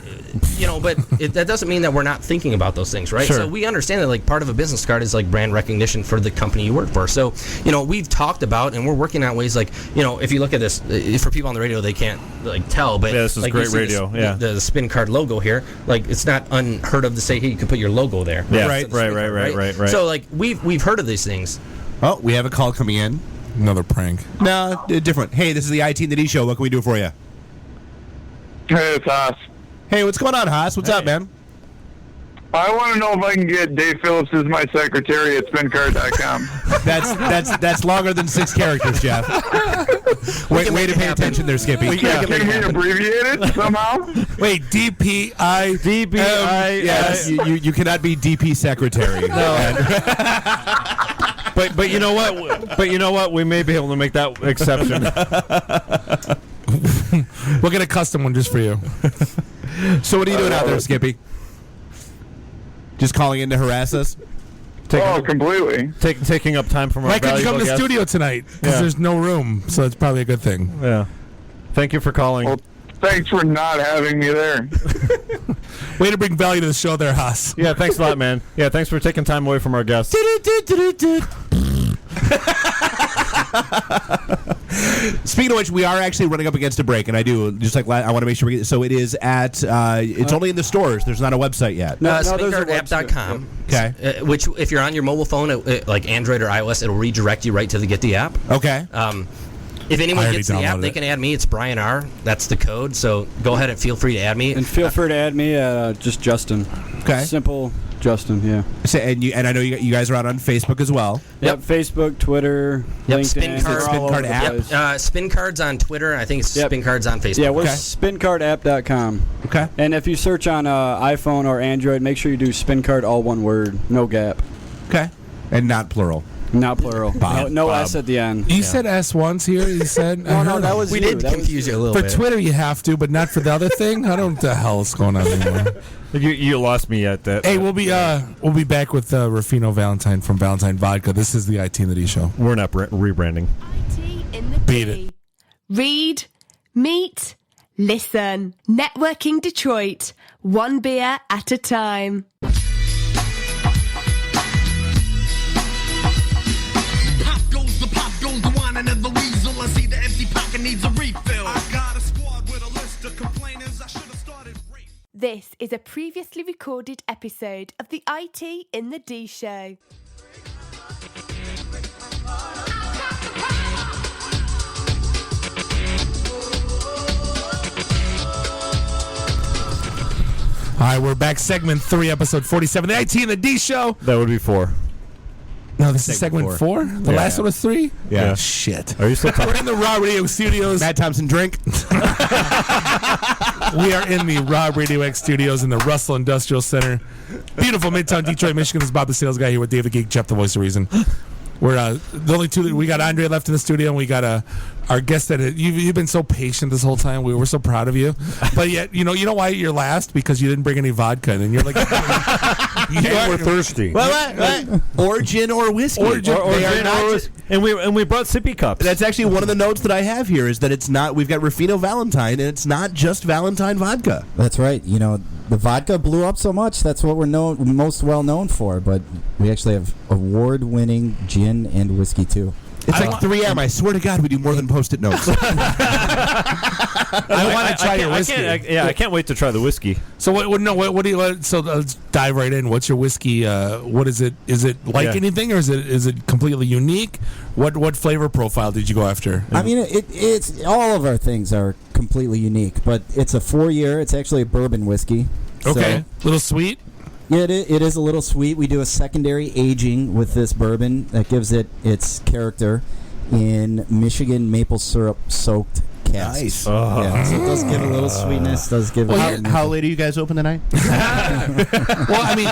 But that doesn't mean that we're not thinking about those things, right? Sure. So we understand that like part of a business card is like brand recognition for the company you work for. So we've talked about and we're working on ways like if you look at this for people on the radio they can't like tell, but this is like, great radio. The spin card logo here, like it's not unheard of to say, hey, you can put your logo there. Yeah, right. So like we've heard of these things. Oh, we have a call coming in. Another prank. No, different. Hey, this is the IT and the D show. What can we do for you? Hey, it's Haas. Hey, what's going on, Haas? What's up, man? I want to know if I can get Dave Phillips as my secretary at spincard.com. That's longer than 6 characters, Jeff. Way to pay attention there, Skippy. Can we abbreviate it somehow? Wait, DPI. Yes. You cannot be DP secretary. No. But you know what? We may be able to make that exception. We'll get a custom one just for you. So what are you doing out there, Skippy? Just calling in to harass us? Completely. Taking up time from our Why couldn't you come to the guests? studio tonight? Because there's no room, so it's probably a good thing. Yeah. Thank you for calling. Well, thanks for not having me there. Way to bring value to the show there, Haas. Yeah, thanks a lot, man. Yeah, thanks for taking time away from our guests. Speaking of which, we are actually running up against a break, and I want to make sure we get. So it is at. It's only in the stores. There's not a website yet. SpincardApp.com. Okay. Which, if you're on your mobile phone, like Android or iOS, it'll redirect you right to the Get the app. Okay. If anyone gets the app, they can add me. It's Brian R. That's the code. So go ahead and feel free to add me. And feel free to add me, just Justin. Okay. Simple Justin, yeah. So, and I know you guys are out on Facebook as well. Yep, Facebook, Twitter, LinkedIn. Spincard app. Spincard's on Twitter. I think it's Spincard's on Facebook. Yeah, we're SpincardApp.com. Okay. And if you search on iPhone or Android, make sure you do Spincard, all one word, no gap. Okay. And not plural. Not plural. No S at the end. You said S once here. You said no, that was we you. did That confuse you a little for bit. Twitter. You have to, but not for the other thing. I don't know what the hell is going on anymore. You lost me at that. Hey, we'll be back with Ruffino Valentine from Valentine Vodka. This is the IT in the D show. We're not rebranding. IT in the Beat D. it. Read, meet, listen. Networking Detroit. One beer at a time. And the weasel, I see the empty pocket needs a refill. I got a squad with a list of complainers. I should have started. This is a previously recorded episode of the IT in the D show. All right, we're back. Segment 3, episode 47. The IT in the D show. That would be 4. No, this is segment 4? The last one was 3? Yeah. Shit. Are you still We're in the Raw Radio Studios. Matt Thompson drink. We are in the Raw Radio X Studios in the Russell Industrial Center. Beautiful Midtown Detroit, Michigan. This is Bob the Sales Guy here with Dave the Geek, Jeff the Voice of Reason. We're the only two that we got. Andre left in the studio, and we got our guest that you've been so patient this whole time. We were so proud of you, but yet you know why you're last, because you didn't bring any vodka, and you're like we're thirsty. Well, or gin or whiskey, or gin or whiskey. And we brought sippy cups. That's actually one of the notes that I have here is that it's not. We've got Ruffino Valentine, and it's not just Valentine vodka. That's right. You know, the vodka blew up so much. That's what we're most well known for. But we actually have award-winning gin and whiskey too. It's like 3M. I swear to God, we do more than Post-it notes. I want to try your whiskey. I can't wait to try the whiskey. So what do you? So let's dive right in. What's your whiskey? What is it? Is it like anything, or is it completely unique? What flavor profile did you go after? I mean, it's all of our things are completely unique, but it's a 4-year. It's actually a bourbon whiskey. Okay, little sweet. Yeah, it is a little sweet. We do a secondary aging with this bourbon that gives it its character in Michigan maple syrup soaked casks. Nice. Yeah, so it does give a little sweetness. Does give. How late are you guys open tonight? Well, I mean,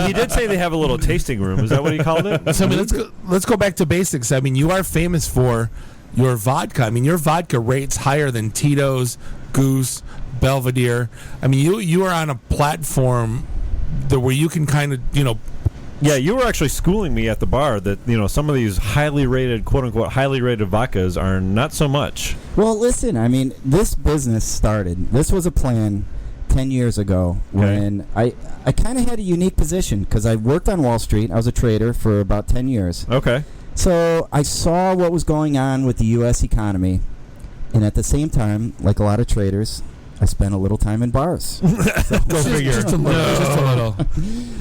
he did say they have a little tasting room. Is that what he called it? So I mean, let's go back to basics. I mean, you are famous for your vodka. I mean, your vodka rates higher than Tito's, Goose, Belvedere. I mean, you are on a platform where you can kind of, Yeah, you were actually schooling me at the bar that, some of these highly rated, quote-unquote, highly rated vodkas are not so much. Well, listen, I mean, this business started. This was a plan 10 years ago when I kind of had a unique position because I worked on Wall Street. I was a trader for about 10 years. Okay. So I saw what was going on with the U.S. economy. And at the same time, like a lot of traders, I spent a little time in bars. Go figure. Just a little.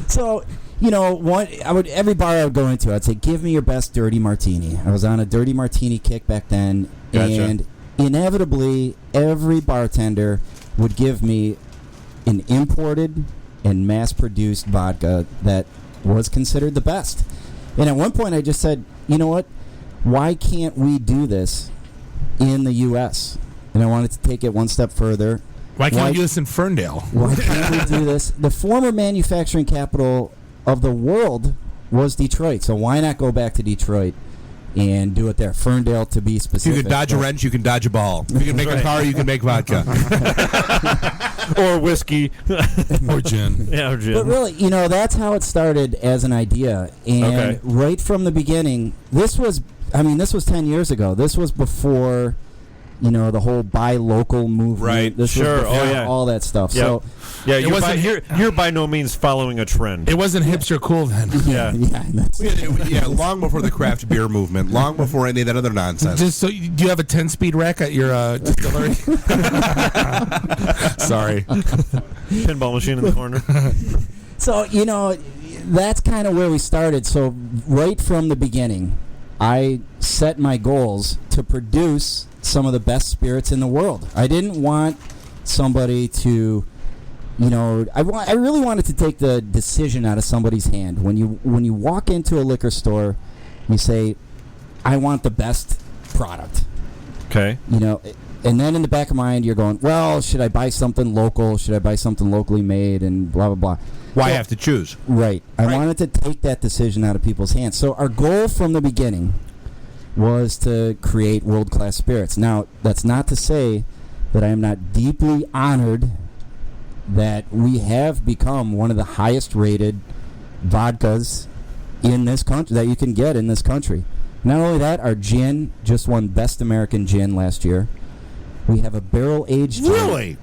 So, every bar I would go into, I'd say, give me your best dirty martini. I was on a dirty martini kick back then. Gotcha. And inevitably, every bartender would give me an imported and mass-produced vodka that was considered the best. And at one point, I just said, you know what? Why can't we do this in the U.S.? And I wanted to take it one step further. Why can't we do this in Ferndale? Why can't we do this? The former manufacturing capital of the world was Detroit, so why not go back to Detroit and do it there? Ferndale, to be specific. You can dodge a wrench, you can dodge a ball. If you can make a car, you can make vodka. Or whiskey. Or gin. Yeah, or gin. But really, that's how it started as an idea. And right from the beginning, this was 10 years ago. This was before, the whole buy local movement. Right. This was before all that stuff. Yep. So yeah, you're by no means following a trend. It wasn't hipster cool then. Yeah. Yeah, long before the craft beer movement, long before any of that other nonsense. Just so, do you have a 10-speed rack at your distillery? Sorry. Pinball machine in the corner. So, that's kind of where we started. So right from the beginning, I set my goals to produce some of the best spirits in the world. I didn't want somebody to, I really wanted to take the decision out of somebody's hand. When you walk into a liquor store, you say, I want the best product. Okay. And then in the back of my mind, you're going, well, should I buy something local? Should I buy something locally made? And blah, blah, blah. Why have to choose? Right. I wanted to take that decision out of people's hands. So our goal from the beginning was to create world-class spirits. Now, that's not to say that I am not deeply honored that we have become one of the highest-rated vodkas in this country that you can get in this country. Not only that, our gin just won Best American Gin last year. We have a barrel-aged gin. Really?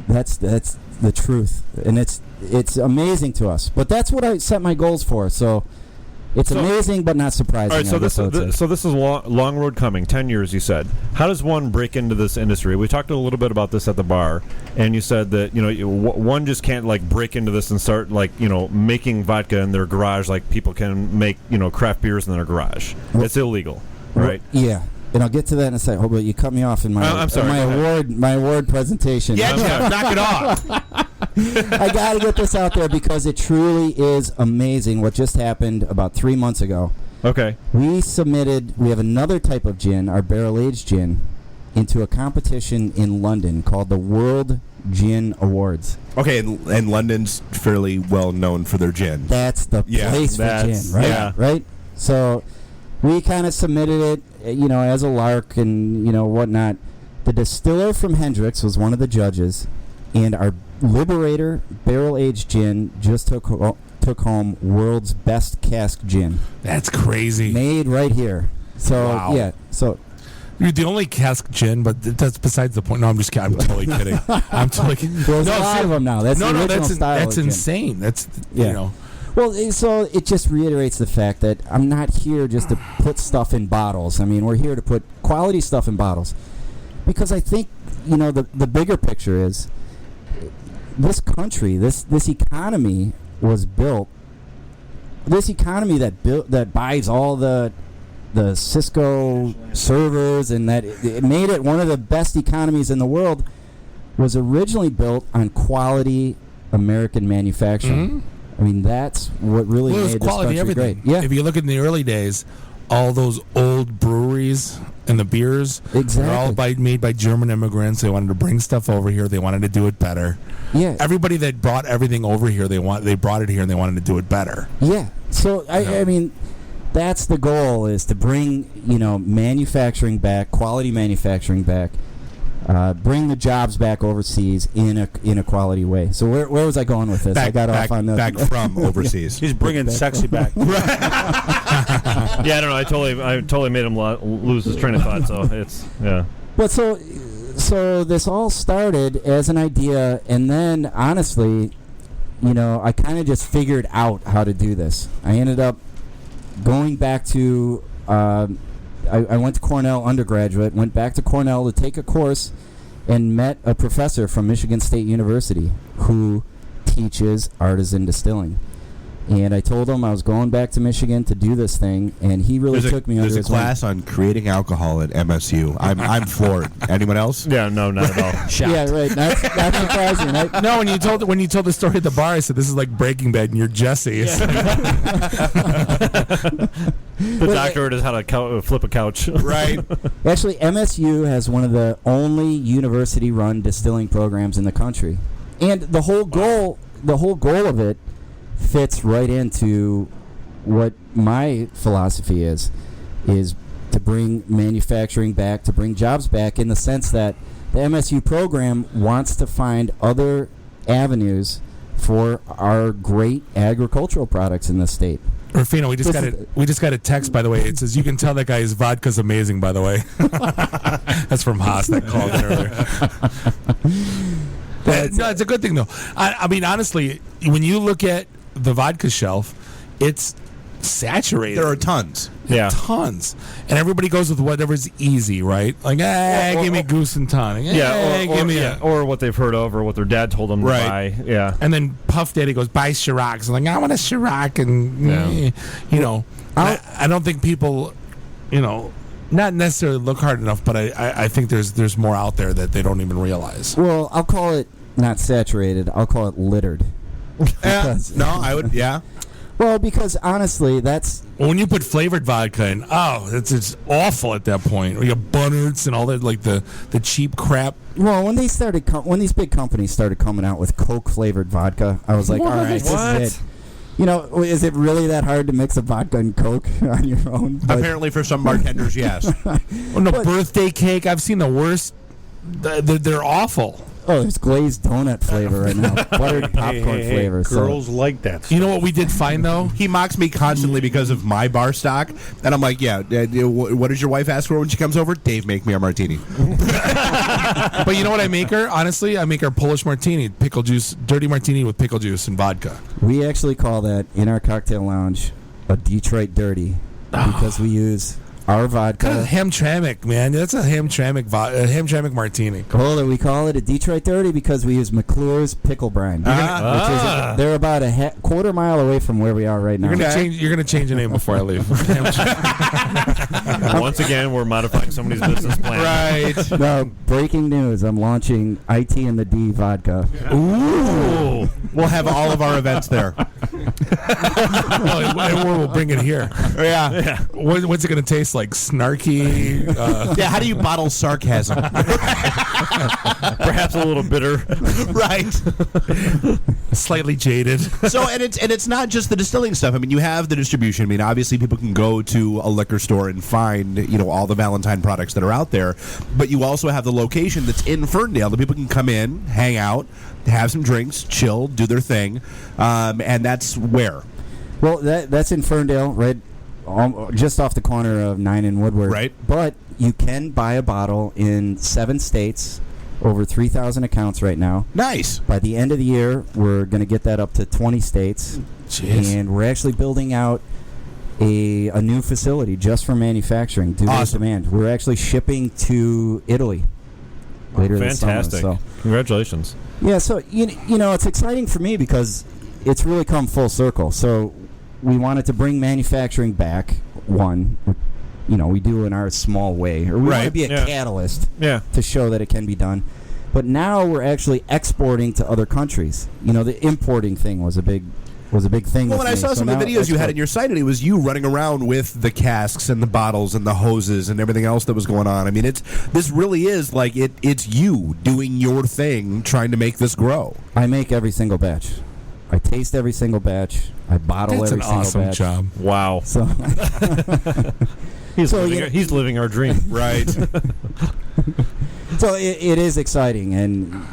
That's the truth, and it's amazing to us. But that's what I set my goals for. So it's amazing, but not surprising. All right, so this is long road coming. 10 years, you said. How does one break into this industry? We talked a little bit about this at the bar, and you said that one just can't break into this and start making vodka in their garage like people can make craft beers in their garage. It's illegal, right? Yeah. And I'll get to that in a second. Oh, but you cut me off in my I'm sorry, my award presentation. Yeah, Jeff, knock it off. I got to get this out there because it truly is amazing what just happened about 3 months ago. Okay. We have another type of gin, our barrel-aged gin, into a competition in London called the World Gin Awards. Okay, and London's fairly well known for their gin. That's the place for gin, right? Yeah. Right? So we kind of submitted it, as a lark and, whatnot. The distiller from Hendrix was one of the judges, and our Liberator barrel-aged gin just took home world's best cask gin. That's crazy. Made right here. So, wow. Yeah. So you're the only cask gin, but that's besides the point. No, I'm just kidding. I'm totally kidding. There's a lot of them now. That's the original style that's of gin. insane. That's, Well, so it just reiterates the fact that I'm not here just to put stuff in bottles. I mean, we're here to put quality stuff in bottles. Because I think, the bigger picture is this country, this economy was built. This economy that buys all the Cisco servers and that it made it one of the best economies in the world was originally built on quality American manufacturing. Mm-hmm. I mean, that's what really made this quality country great. Everything. Yeah. If you look at the early days, all those old breweries and the beers were all made by German immigrants. They wanted to bring stuff over here. They wanted to do it better. Yeah. Everybody that brought everything over here, they brought it here and they wanted to do it better. Yeah. So I mean, that's the goal, is to bring manufacturing back, quality manufacturing back. Bring the jobs back overseas in a quality way. So where was I going with this? I got off on the back from overseas. He's bringing sexy back. Yeah, I don't know. I totally made him lose his train of thought. So it's But so this all started as an idea, and then honestly, I kind of just figured out how to do this. I ended up going back to. I went to Cornell undergraduate, went back to Cornell to take a course, and met a professor from Michigan State University who teaches artisan distilling. And I told him I was going back to Michigan to do this thing, and he really took me under his There's a class on creating alcohol at MSU. I'm floored. Anyone else? Yeah, no, not at all. Yeah, right. Not surprising. Right? No, when you told the story at the bar, I said this is like Breaking Bad, and you're Jesse. The doctor knows how to flip a couch. Right. Actually, MSU has one of the only university-run distilling programs in the country, and the whole goal of it fits right into what my philosophy is to bring manufacturing back, to bring jobs back, in the sense that the MSU program wants to find other avenues for our great agricultural products in the state. Rufino, we just got a text, by the way. It says, you can tell that guy's vodka's amazing, by the way. That's from Haas that called in earlier. No, it's a good thing, though. I mean, honestly, when you look at the vodka shelf, it's saturated. There are tons. Yeah. Tons. And everybody goes with whatever's easy, right? Like, give me Goose and Tonic. Or what they've heard of or what their dad told them to buy. Yeah. And then Puff Daddy goes, buy Ciroc. So like, I want a Ciroc. And, I don't think people, not necessarily look hard enough, but I think there's more out there that they don't even realize. Well, I'll call it not saturated. I'll call it littered. Well, because honestly, that's... When you put flavored vodka in, it's awful at that point. We got Bunnerts and all that, like the cheap crap. Well, when these big companies started coming out with Coke-flavored vodka, I was like, all right, this is it. Is it really that hard to mix a vodka and Coke on your own? Apparently for some bartenders, yes. Birthday cake, I've seen the worst. They're awful. Oh, there's glazed donut flavor right now. Buttered popcorn flavor. Girls like that. You know what we did find, though? He mocks me constantly because of my bar stock. And I'm like, what does your wife ask for when she comes over? Dave, make me a martini. But you know what I make her? Honestly, I make her Polish martini, pickle juice, dirty martini with pickle juice and vodka. We actually call that, in our cocktail lounge, a Detroit Dirty. Because we use... our vodka. Kind of Hamtramck, man. That's a Hamtramck martini. We call it a Detroit Dirty because we use McClure's pickle brine. They're about a quarter mile away from where we are right now. You're gonna change the name before I leave. Once again, we're modifying somebody's business plan. Right. No, breaking news. I'm launching IT and the D vodka. Ooh. We'll have all of our events there. We'll bring it here. Yeah. What's it going to taste like? Snarky? How do you bottle sarcasm? Perhaps a little bitter. Right. Slightly jaded. So, and it's not just the distilling stuff. I mean, you have the distribution. I mean, obviously people can go to a liquor store and find, all the Valentine products that are out there. But you also have the location that's in Ferndale that people can come in, hang out, have some drinks, chill, do their thing. And that's where? Well, that's in Ferndale, right? Just off the corner of 9 and Woodward. Right. But you can buy a bottle in 7 states, over 3,000 accounts right now. Nice. By the end of the year, we're going to get that up to 20 states. Jeez. And we're actually building out a new facility just for manufacturing due to demand. We're actually shipping to Italy later this summer. Fantastic. So. Congratulations. Yeah, so, it's exciting for me because it's really come full circle. So we wanted to bring manufacturing back, one, we do in our small way. Or we want to be a catalyst to show that it can be done. But now we're actually exporting to other countries. The importing thing was a big thing. Well, when I saw some of the videos you had in your site, and it was you running around with the casks and the bottles and the hoses and everything else that was going on. I mean, this really is like it's you doing your thing, trying to make this grow. I make every single batch. I taste every single batch. I bottle every single batch. That's an awesome job. Wow. So he's living our dream. Right. So it is exciting, and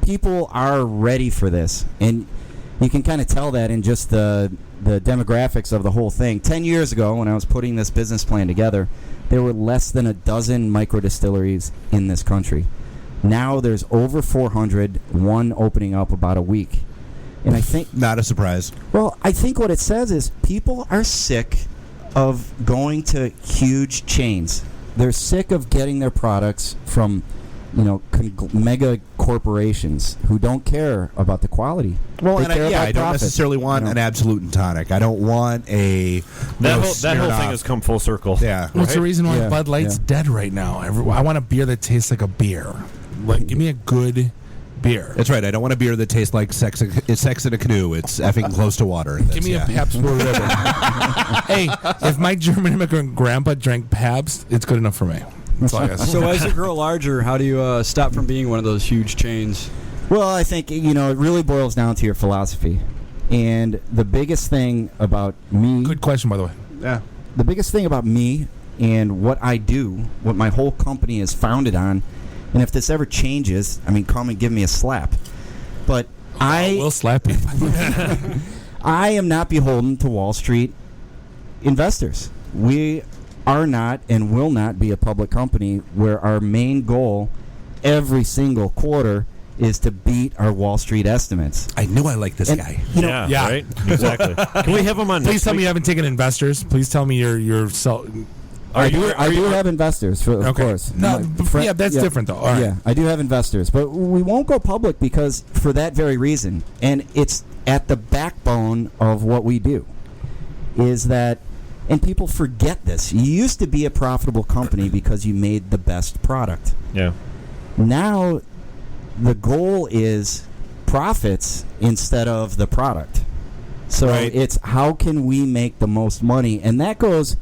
people are ready for this, and you can kind of tell that in just the demographics of the whole thing. 10 years ago, when I was putting this business plan together, there were less than a dozen micro distilleries in this country. Now there's over 400, one opening up about a week. And I think... Not a surprise. Well, I think what it says is people are sick of going to huge chains. They're sick of getting their products from, mega corporations who don't care about the quality. Well, I don't necessarily want an Absolute and Tonic. I don't want a... That whole thing has come full circle. Yeah. What's the reason why Bud Light's dead right now? I want a beer that tastes like a beer. Like, give me a good beer. That's right. I don't want a beer that tastes like sex in a canoe. It's effing close to water. Give me a Pabst Blue Ribbon. Hey, if my German immigrant grandpa drank Pabst, it's good enough for me. That's all I got. So as you grow larger, how do you stop from being one of those huge chains? Well, I think, it really boils down to your philosophy. And the biggest thing about me... Good question, by the way. Yeah. The biggest thing about me and what I do, what my whole company is founded on, and if this ever changes, come and give me a slap. But I will slap you. I am not beholden to Wall Street investors. We are not and will not be a public company where our main goal every single quarter is to beat our Wall Street estimates. I knew I liked this guy. Yeah, right? Exactly. Can we have him on? Please tell me you haven't taken investors. Please tell me you're I do have investors, of course. No, that's different, though. All right. Yeah, I do have investors. But we won't go public because for that very reason. And it's at the backbone of what we do. Is that, and people forget this, you used to be a profitable company because you made the best product. Yeah. Now, the goal is profits instead of the product. So it's how can we make the most money? And that goes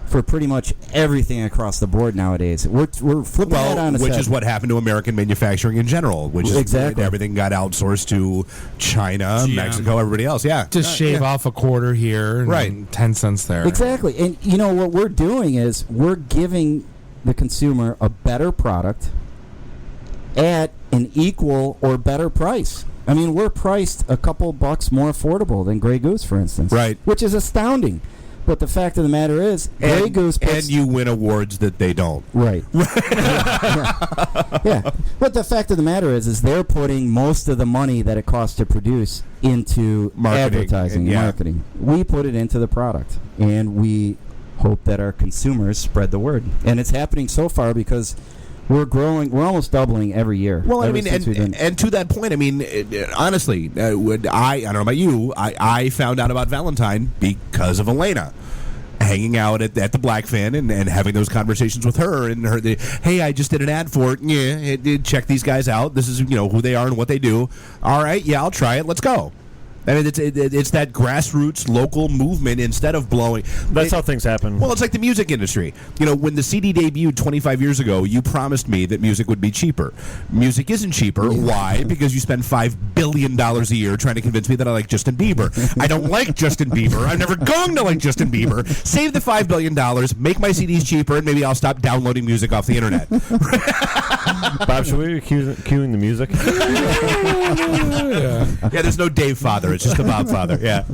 for pretty much everything across the board nowadays. We're flipping that on its which head. is what happened to American manufacturing in general, which is Exactly. everything got outsourced to China, Mexico, everybody else. Yeah. Just shave off a quarter here and 10 cents there. Exactly. And what we're doing is we're giving the consumer a better product at an equal or better price. We're priced a couple bucks more affordable than Grey Goose, for instance. Right. Which is astounding. But the fact of the matter is, Grey Goose puts... And you win awards that they don't. Right. Yeah. But the fact of the matter is they're putting most of the money that it costs to produce into advertising and marketing. We put it into the product. And we hope that our consumers spread the word. And it's happening so far because... We're growing. We're almost doubling every year. Well, and to that point, honestly, I don't know about you. I found out about Valentine because of Elena. Hanging out at the Black Fan and having those conversations with her and hey, I just did an ad for it. Yeah, check these guys out. This is who they are and what they do. All right, yeah, I'll try it. Let's go. It's that grassroots local movement instead of blowing. That's how things happen. Well, it's like the music industry. When the CD debuted 25 years ago, you promised me that music would be cheaper. Music isn't cheaper. Why? Because you spend $5 billion a year trying to convince me that I like Justin Bieber. I don't like Justin Bieber. I'm never going to like Justin Bieber. Save the $5 billion, make my CDs cheaper, and maybe I'll stop downloading music off the internet. Bob, should we be cueing the music? Yeah, there's no Dave Father. It's just the Bob Father. Yeah.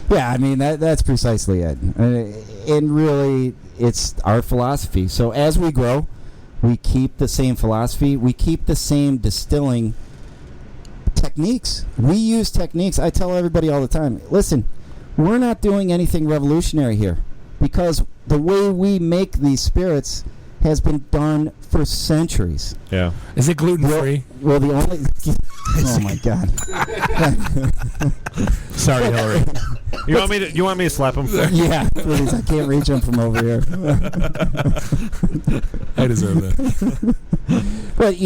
Yeah, that's precisely it. And really, it's our philosophy. So as we grow, we keep the same philosophy. We keep the same distilling techniques. We use techniques. I tell everybody all the time, listen, we're not doing anything revolutionary here because the way we make these spirits has been done for centuries. Yeah. Is it gluten-free? Well, the only... Oh, my God. Sorry, Hillary. You want me to slap him? Yeah, please. I can't reach him from over here. I deserve that. But,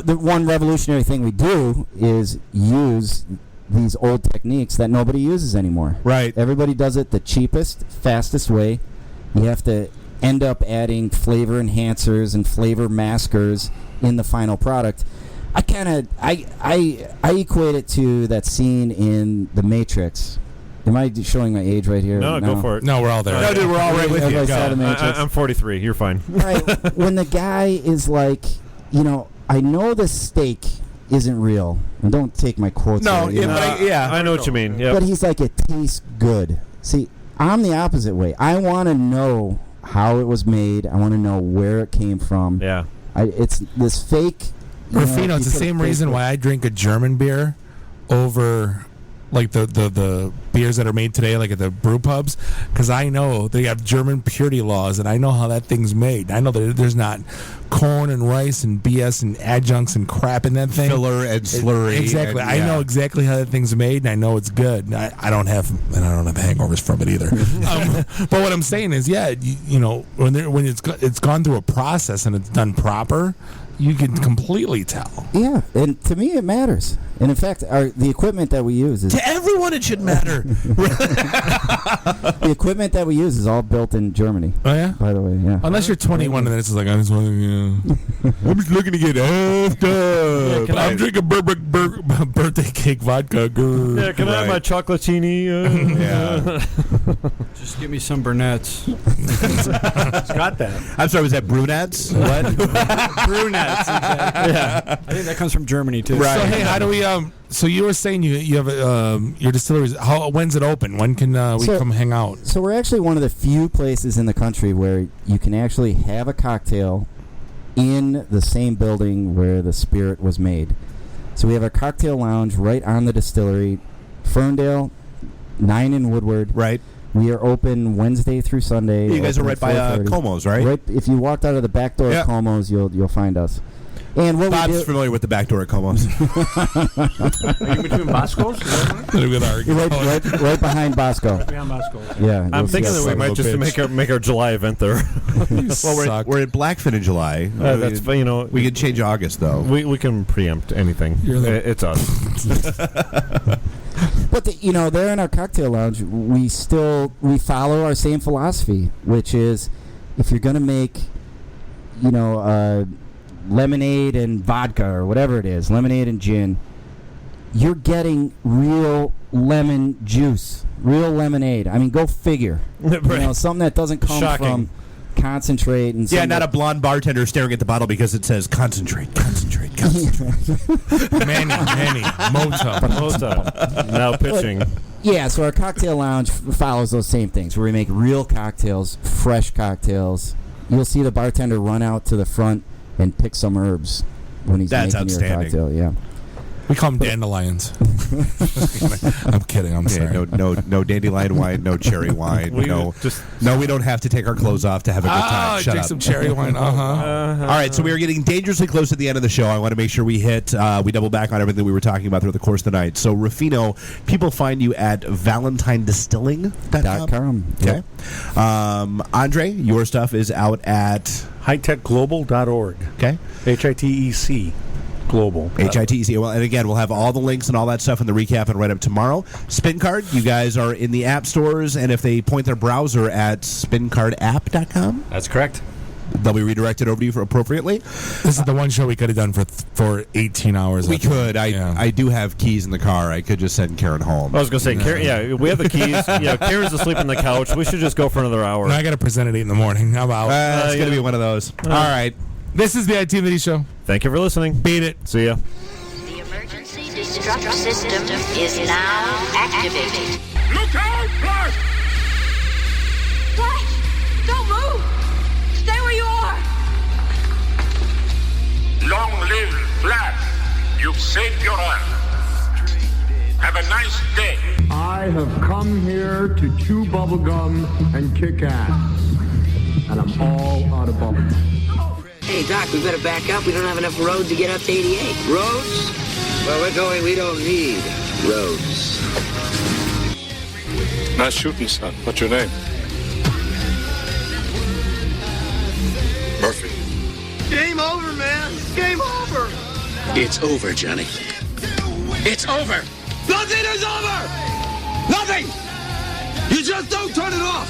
the one revolutionary thing we do is use these old techniques that nobody uses anymore. Right. Everybody does it the cheapest, fastest way. You have to end up adding flavor enhancers and flavor maskers in the final product. I equate it to that scene in The Matrix. Am I showing my age right here? No, go for it. No, we're all there. No, dude, we're all right with you. I'm 43. You're fine. Right. When the guy is like, I know this steak isn't real. And don't take my quotes. No, I know what you mean. Yep. But he's like, it tastes good. See, I'm the opposite way. I want to know how it was made. I want to know where it came from. Yeah. It's this fake. Rufino, it's the same reason why I drink a German beer over like the beers that are made today, like at the brew pubs, because I know they have German purity laws, and I know how that thing's made. I know that there's not corn and rice and BS and adjuncts and crap in that thing. Filler and slurry. Exactly. I know exactly how that thing's made, and I know it's good. I don't have hangovers from it either. But what I'm saying is, when it's gone through a process and it's done proper, You can completely tell. Yeah, and to me it matters. And in fact, the equipment that we use is... To everyone it should matter. The equipment that we use is all built in Germany. Oh, yeah? By the way, yeah. Unless you're 21 and then it's just like, I'm just looking to get effed up. Yeah, I'm drinking birthday cake vodka. Yeah, can I have my chocolatini? Yeah. Just give me some brunettes. It's got that. I'm sorry, was that brunettes? What? Brunettes, exactly. Yeah. I think that comes from Germany, too. Right. So, hey, how do we... So you were saying you have your distillery. When's it open? When can we come hang out? So we're actually one of the few places in the country where you can actually have a cocktail in the same building where the spirit was made. So we have a cocktail lounge right on the distillery, Ferndale, 9 in Woodward. Right. We are open Wednesday through Sunday. You guys are right by Como's, right? Right. If you walked out of the back door of Como's, you'll find us. And what Bob's we do, familiar with the back door at Como's. Are you between Bosco's? right behind Bosco. Behind Bosco. Yeah. I'm thinking that we might just make our July event there. Well, we're at Blackfin in July. That's we can change August though. We can preempt anything. It's us. But there in our cocktail lounge, we follow our same philosophy, which is if you're going to make, lemonade and vodka or whatever it is, lemonade and gin, you're getting real lemon juice, real lemonade. I mean, go figure. Right. Something that doesn't come from concentrate and not a blonde bartender staring at the bottle because it says concentrate. Manny, Mota. Now pitching. Yeah, so our cocktail lounge follows those same things where we make real cocktails, fresh cocktails. You'll see the bartender run out to the front and pick some herbs when he's making your cocktail. Yeah, we call them dandelions. I'm kidding. I'm sorry. No dandelion wine, no cherry wine. We don't have to take our clothes off to have a good time. Shut drink up. some cherry wine. All right, so we are getting dangerously close to the end of the show. I want to make sure we double back on everything we were talking about throughout the course of the night. So, Rufino, people find you at ValentineDistilling.com. Okay. Andre, your stuff is out at HITECglobal.org. Okay. HITEC. Global. HITEC. Well, and again, we'll have all the links and all that stuff in the recap and write up tomorrow. Spincard, you guys are in the app stores, and if they point their browser at spincardapp.com, that's correct. They'll be redirected over to you appropriately. This is the one show we could have done for 18 hours. We could. I do have keys in the car. I could just send Karen home. I was going to say, Karen, we have the keys. Yeah, Karen's asleep on the couch. We should just go for another hour. No, I got to present at 8 in the morning. How about? It's going to be one of those. All right. This is the IT and the D Show. Thank you for listening. Beat it. See ya. The emergency destruct system is now activated. Look out, Flash! Flash! Don't move! Stay where you are! Long live Flash! You've saved your life. Have a nice day. I have come here to chew bubblegum and kick ass. And I'm all out of bubblegum. Hey, Doc, we better back up. We don't have enough road to get up to 88. Roads? Where we're going, we don't need roads. Nice shooting, son. What's your name? Murphy. Game over, man. Game over. It's over, Johnny. It's over. Nothing is over. Nothing. You just don't turn it off.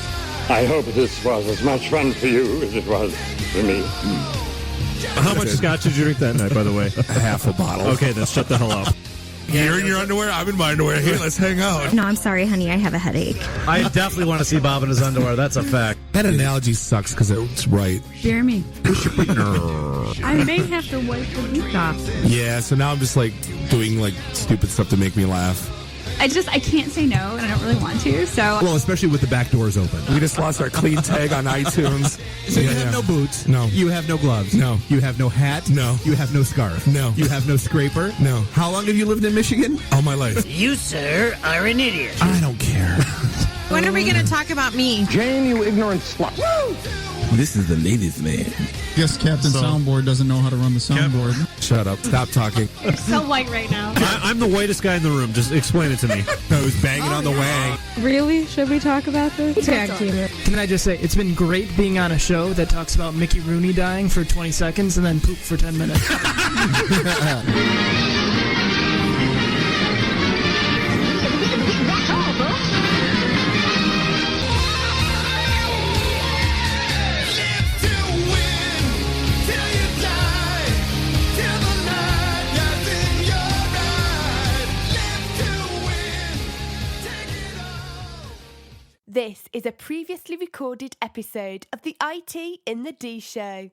I hope this was as much fun for you as it was for me. How much scotch did you drink that night, by the way? Half a bottle. Okay, then shut the hell up. You're in your underwear. I'm in my underwear. Here, let's hang out. No, I'm sorry, honey. I have a headache. I definitely want to see Bob in his underwear. That's a fact. That analogy sucks because it's right. Jeremy. I may have to wipe the week off. Yeah, so now I'm just doing stupid stuff to make me laugh. I can't say no, and I don't really want to, so... Well, especially with the back doors open. We just lost our clean tag on iTunes. So you have no boots. No. You have no gloves. No. You have no hat. No. You have no scarf. No. You have no scraper. No. How long have you lived in Michigan? All my life. You, sir, are an idiot. I don't care. When are we going to talk about me? Jane, you ignorant slut. Woo! This is the ladies' man. Guess Captain Soundboard doesn't know how to run the soundboard. Shut up. Stop talking. You're so white right now. I'm the whitest guy in the room. Just explain it to me. Who's banging on the wang? Really? Should we talk about this? Tag team it. Can I just say, it's been great being on a show that talks about Mickey Rooney dying for 20 seconds and then poop for 10 minutes. This is a previously recorded episode of the IT in the D Show.